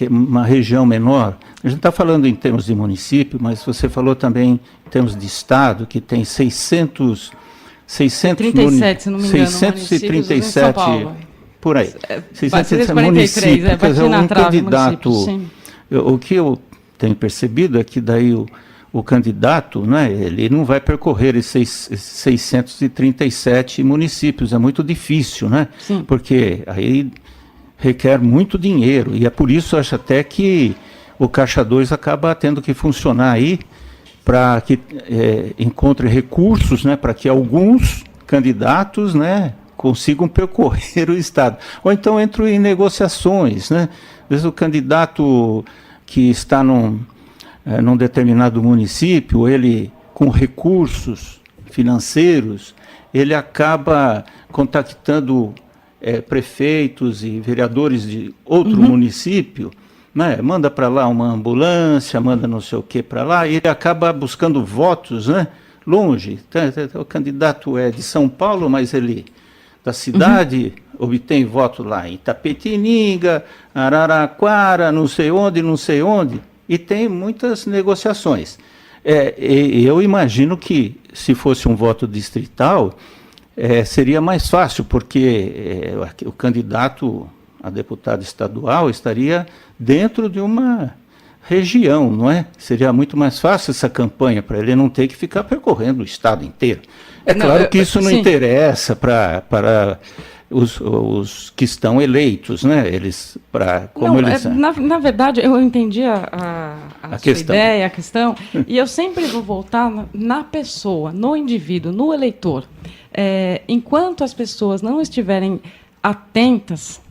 uma região menor? A gente está falando em termos de município, mas você falou também em termos de estado, que tem 637, se não me engano, 637, por aí. 637 municípios, quer dizer, um candidato. O que eu tenho percebido é que daí o candidato, né, ele não vai percorrer esses 637 municípios, é muito difícil, né? Sim. Porque aí requer muito dinheiro, e é por isso, acho até que o Caixa 2 acaba tendo que funcionar aí para que encontre recursos, né, para que alguns candidatos, né, consigam percorrer o Estado. Ou então entram em negociações, né? Às vezes o candidato que está num determinado município, ele com recursos financeiros, ele acaba contactando prefeitos e vereadores de outro município, né? Manda para lá uma ambulância, manda não sei o que para lá, e ele acaba buscando votos, né, longe. O candidato é de São Paulo, mas ele da cidade obtém voto lá em Itapetininga, Araraquara, não sei onde, e tem muitas negociações. Eu imagino que, se fosse um voto distrital, seria mais fácil, porque o candidato a deputado estadual estaria dentro de uma região, não é? Seria muito mais fácil essa campanha, para ele não ter que ficar percorrendo o estado inteiro. Claro que isso não interessa para os que estão eleitos, né? Eles, na verdade, eu entendi a sua ideia, a questão, e eu sempre vou voltar na pessoa, no indivíduo, no eleitor. Enquanto as pessoas não estiverem atentas,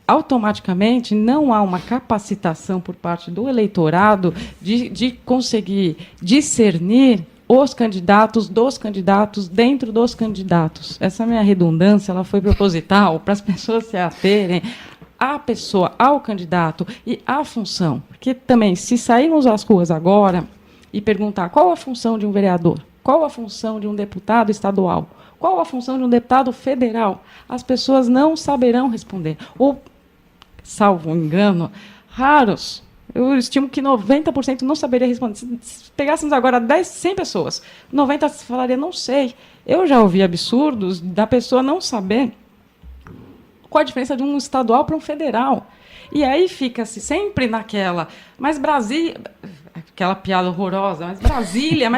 automaticamente não há uma capacitação por parte do eleitorado de conseguir discernir os candidatos dos candidatos dentro dos candidatos. Essa minha redundância ela foi proposital para as pessoas se aterem à pessoa, ao candidato e à função. Porque também, se sairmos às ruas agora e perguntar qual a função de um vereador, qual a função de um deputado estadual, qual a função de um deputado federal, as pessoas não saberão responder. Ou, salvo engano, raros, eu estimo que 90% não saberia responder. Se pegássemos agora 100 pessoas, 90 falaria, não sei. Eu já ouvi absurdos da pessoa não saber qual a diferença de um estadual para um federal. E aí fica-se sempre naquela, mas Brasília, aquela piada horrorosa, mas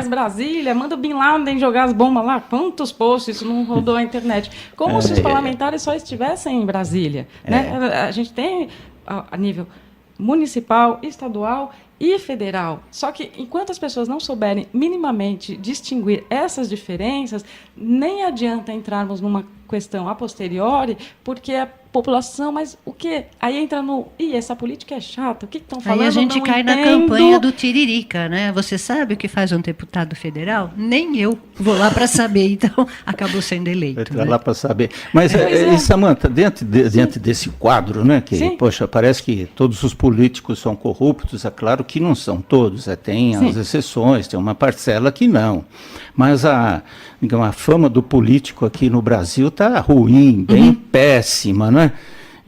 Brasília, manda o Bin Laden jogar as bombas lá, quantos posts isso não rodou a internet? Como se os parlamentares só estivessem em Brasília. Né? A gente tem, a nível municipal, estadual e federal. Só que, enquanto as pessoas não souberem minimamente distinguir essas diferenças, nem adianta entrarmos numa questão a posteriori, porque a população, mas o quê? Aí entra no, essa política é chata, o que estão falando? Aí a gente não cai entendo. na campanha do tiririca, né? Você sabe o que faz um deputado federal? Nem eu vou lá para saber, então acabou sendo eleito. Vai lá para saber. Mas, Samantha, diante desse quadro, né, que, poxa, parece que todos os políticos são corruptos, é claro que não são todos, tem as exceções, tem uma parcela que não. Mas a fama do político aqui no Brasil está ruim, bem péssima, né?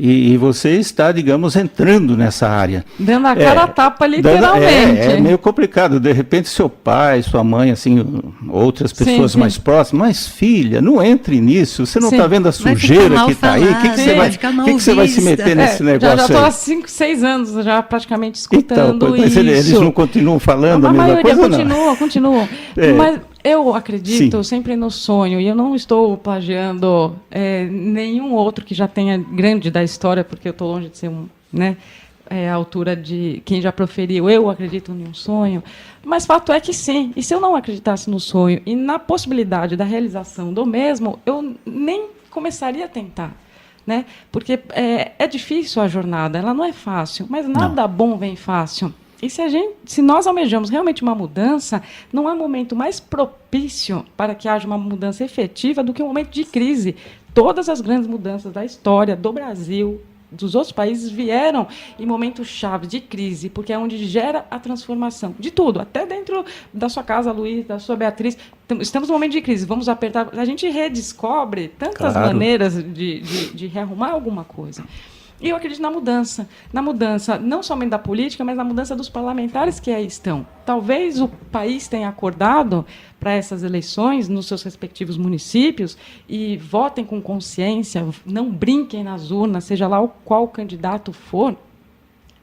E você está, digamos, entrando nessa área. Dando a cara a tapa, literalmente. É meio complicado. De repente, seu pai, sua mãe, assim, outras pessoas mais próximas, mas filha, não entre nisso. Você não está vendo a sujeira que está aí? O que você vai se meter nesse negócio já aí? Já estou há 5, 6 anos já praticamente escutando então, mas isso. eles não continuam falando a mesma maioria coisa, continuam. Mas Eu acredito Sim. sempre no sonho, e eu não estou plagiando nenhum outro que já tenha grande da história, porque eu estou longe de ser a altura de quem já proferiu, eu acredito em um sonho, mas fato é que sim, e se eu não acreditasse no sonho e na possibilidade da realização do mesmo, eu nem começaria a tentar. Né? Porque é difícil a jornada, ela não é fácil, mas nada bom vem fácil. E se nós almejamos realmente uma mudança, não há momento mais propício para que haja uma mudança efetiva do que um momento de crise. Todas as grandes mudanças da história do Brasil, dos outros países, vieram em momentos chave de crise, porque é onde gera a transformação de tudo, até dentro da sua casa, Luiz, da sua Beatriz. Estamos num momento de crise, vamos apertar. A gente redescobre tantas maneiras de rearrumar alguma coisa. E eu acredito na mudança não somente da política, mas na mudança dos parlamentares que aí estão. Talvez o país tenha acordado para essas eleições nos seus respectivos municípios e votem com consciência, não brinquem nas urnas, seja lá qual candidato for,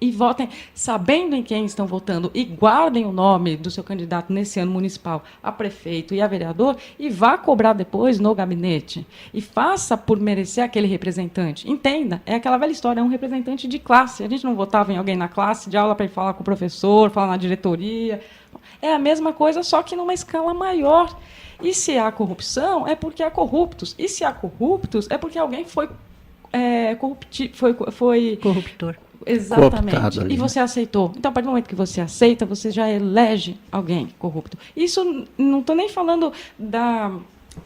e votem sabendo em quem estão votando e guardem o nome do seu candidato nesse ano municipal a prefeito e a vereador e vá cobrar depois no gabinete. E faça por merecer aquele representante. Entenda, é aquela velha história, é um representante de classe. A gente não votava em alguém na classe de aula para ir falar com o professor, falar na diretoria. É a mesma coisa, só que numa escala maior. E se há corrupção, é porque há corruptos. E se há corruptos, é porque alguém foi Corruptor. Exatamente. E você aceitou. Então, a partir do momento que você aceita, você já elege alguém corrupto. Isso não estou nem falando da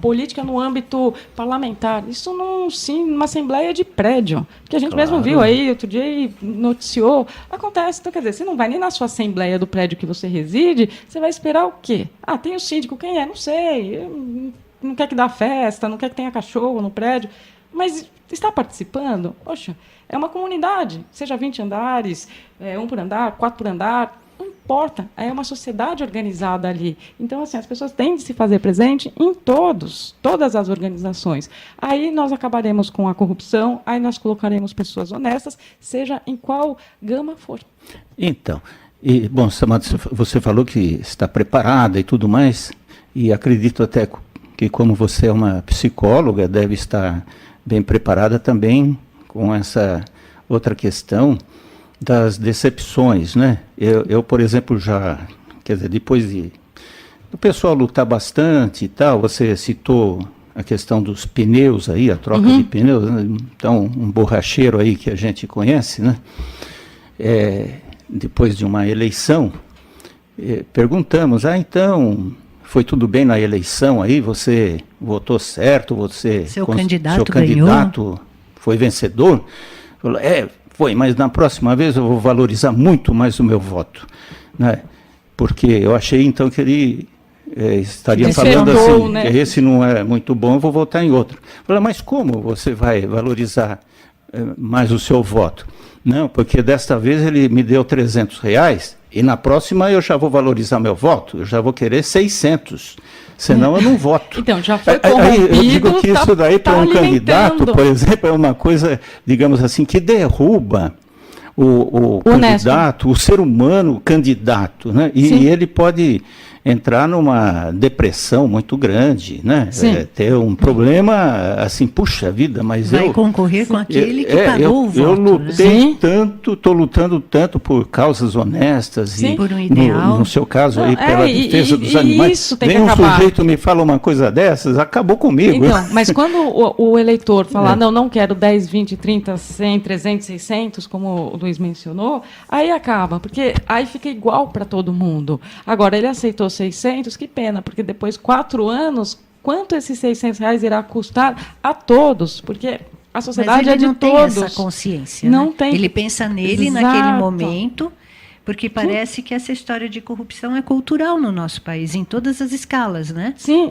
política no âmbito parlamentar. Isso numa assembleia de prédio, que a gente mesmo viu aí outro dia e noticiou. Acontece. Então, quer dizer, você não vai nem na sua assembleia do prédio que você reside, você vai esperar o quê? Ah, tem o síndico. Quem é? Não sei. Não quer que dá festa, não quer que tenha cachorro no prédio. Mas está participando? Poxa, é uma comunidade, seja 20 andares, 1 por andar, 4 por andar, não importa, é uma sociedade organizada ali. Então, assim, as pessoas têm de se fazer presente em todas as organizações. Aí nós acabaremos com a corrupção, aí nós colocaremos pessoas honestas, seja em qual gama for. Então, bom, Samantha, você falou que está preparada e tudo mais, e acredito até que, como você é uma psicóloga, deve estar bem preparada também com essa outra questão das decepções, né? Eu, por exemplo, quer dizer, depois do pessoal lutar bastante e tal, você citou a questão dos pneus aí, a troca de pneus, né? Então, um borracheiro aí que a gente conhece, né? Depois de uma eleição, perguntamos, então, foi tudo bem na eleição aí, você votou certo, seu candidato foi vencedor? Falou, foi, mas na próxima vez eu vou valorizar muito mais o meu voto, né? Porque eu achei então que ele estaria falando assim, né? Esse não é muito bom, eu vou votar em outro. Falei, mas como você vai valorizar mais o seu voto? Não, porque desta vez ele me deu R$300 e na próxima eu já vou valorizar meu voto, eu já vou querer 600, senão eu não voto. Então, já foi corrompido. Aí eu digo que isso daí para um candidato, por exemplo, é uma coisa, digamos assim, que derruba o candidato, o ser humano candidato, né? E ele pode entrar numa depressão muito grande, né? Ter um problema assim, puxa vida, mas vai concorrer com aquele que pagou o voto. Eu lutei tanto, estou lutando tanto por causas honestas e por um ideal. No seu caso aí pela defesa dos animais. Isso tem Vem que acabar. Sujeito me fala uma coisa dessas, acabou comigo. Então, mas quando o eleitor falar, não quero 10, 20, 30, 100, 300, 600, como o Luiz mencionou, aí acaba, porque aí fica igual para todo mundo. Agora, ele aceitou 600, que pena, porque depois 4 anos, quanto esses R$600 irá custar a todos? Porque a sociedade é de todos. Mas ele não tem essa consciência. Não né? tem. Ele pensa nele naquele momento, porque parece que essa história de corrupção é cultural no nosso país, em todas as escalas, né? Sim,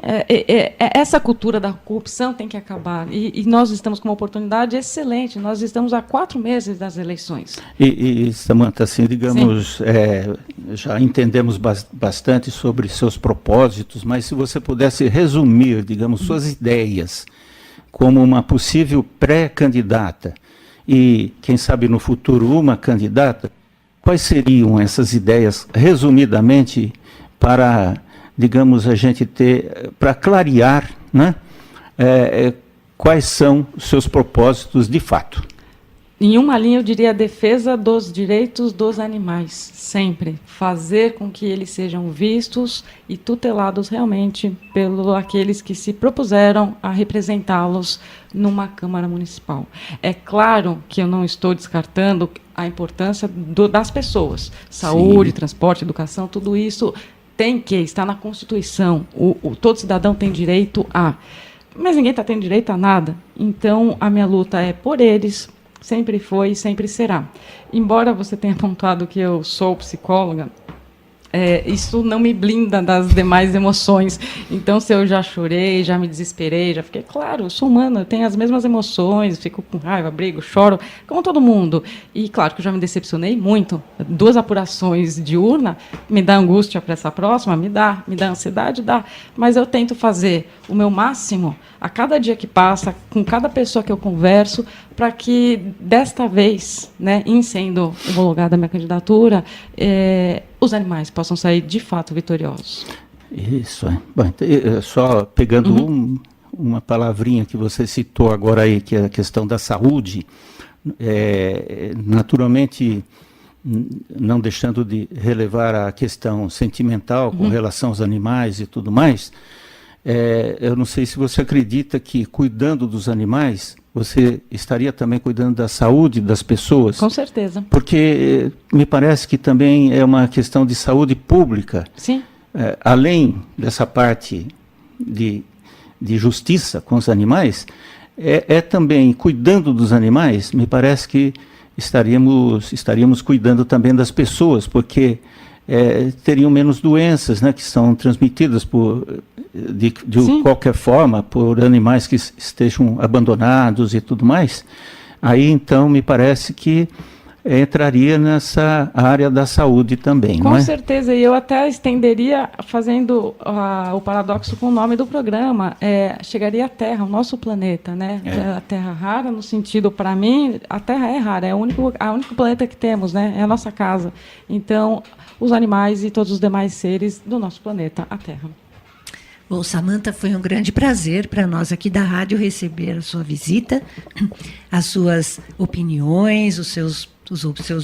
essa cultura da corrupção tem que acabar. E nós estamos com uma oportunidade excelente. Nós estamos há 4 meses das eleições. E Samantha, assim, digamos, já entendemos bastante sobre seus propósitos, mas se você pudesse resumir, digamos, suas ideias como uma possível pré-candidata e, quem sabe, no futuro, uma candidata, quais seriam essas ideias, resumidamente, para, digamos, a gente ter, para clarear, né, quais são os seus propósitos de fato. Em uma linha, eu diria a defesa dos direitos dos animais, sempre. Fazer com que eles sejam vistos e tutelados realmente pelos aqueles que se propuseram a representá-los numa Câmara Municipal. É claro que eu não estou descartando a importância das pessoas. Saúde, transporte, educação, tudo isso tem que estar na Constituição. Todo cidadão tem direito a... Mas ninguém está tendo direito a nada. Então, a minha luta é por eles. Sempre foi e sempre será. Embora você tenha apontado que eu sou psicóloga, isso não me blinda das demais emoções. Então, se eu já chorei, já me desesperei, já fiquei... Claro, eu sou humana, eu tenho as mesmas emoções, fico com raiva, brigo, choro, como todo mundo. E, claro, que eu já me decepcionei muito. 2 apurações de urna, me dá angústia para essa próxima? Me dá ansiedade? Dá. Mas eu tento fazer o meu máximo a cada dia que passa, com cada pessoa que eu converso, para que, desta vez, né, em sendo homologada a minha candidatura, os animais possam sair, de fato, vitoriosos. Isso. Bom, só pegando uma palavrinha que você citou agora aí, que é a questão da saúde, naturalmente, não deixando de relevar a questão sentimental com relação aos animais e tudo mais, eu não sei se você acredita que, cuidando dos animais, você estaria também cuidando da saúde das pessoas? Com certeza. Porque me parece que também é uma questão de saúde pública. Sim. Além dessa parte de justiça com os animais, também, cuidando dos animais, me parece que estaríamos cuidando também das pessoas, porque teriam menos doenças, né, que são transmitidas de qualquer forma por animais que estejam abandonados e tudo mais. Aí, então, me parece que entraria nessa área da saúde também, não é? Com certeza, e eu até estenderia, fazendo o paradoxo com o nome do programa, chegaria à Terra, o nosso planeta, né? A Terra rara, no sentido, para mim, a Terra é rara, é o único planeta que temos, né? É a nossa casa. Então, os animais e todos os demais seres do nosso planeta, a Terra. Bom, Samantha, foi um grande prazer para nós aqui da rádio receber a sua visita, as suas opiniões, os seus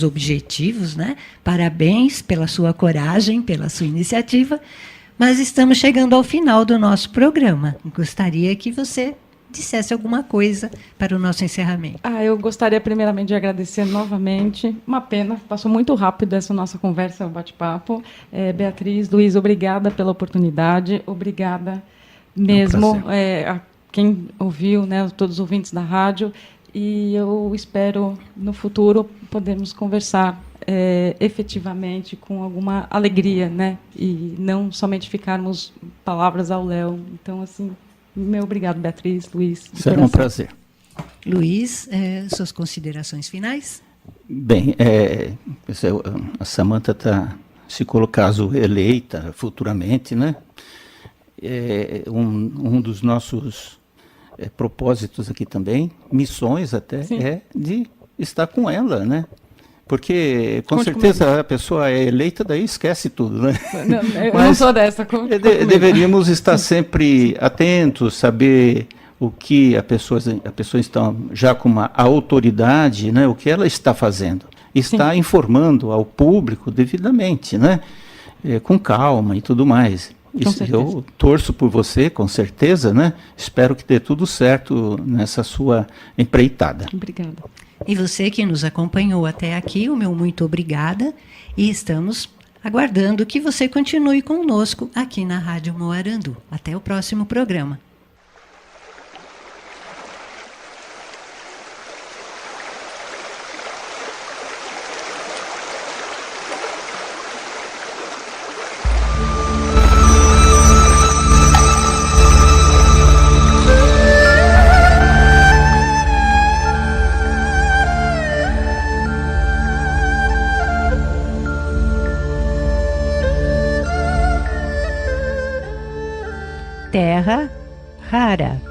objetivos, né? Parabéns pela sua coragem, pela sua iniciativa, mas estamos chegando ao final do nosso programa. Gostaria que você dissesse alguma coisa para o nosso encerramento. Eu gostaria primeiramente de agradecer novamente. Uma pena, passou muito rápido essa nossa conversa, o bate-papo. Beatriz, Luiz, obrigada pela oportunidade, obrigada mesmo a quem ouviu, né, todos os ouvintes da rádio, e eu espero no futuro podermos conversar efetivamente com alguma alegria, né, e não somente ficarmos palavras ao léu. Então, assim, meu obrigado, Beatriz, Luiz. Será um prazer. Luiz, suas considerações finais? Bem, a Samantha se caso eleita futuramente, né? Um dos nossos propósitos aqui também, missões até, é de estar com ela, né? Porque, com certeza, a pessoa é eleita, daí esquece tudo, né? Eu não sou dessa. Deveríamos estar sempre atentos, saber o que a pessoa está já com uma autoridade, né? O que ela está fazendo. Está informando ao público devidamente, né? Com calma e tudo mais. Eu torço por você, com certeza, né? Espero que dê tudo certo nessa sua empreitada. Obrigada. E você que nos acompanhou até aqui, o meu muito obrigada. E estamos aguardando que você continue conosco aqui na Rádio Moarandu. Até o próximo programa. Terra rara.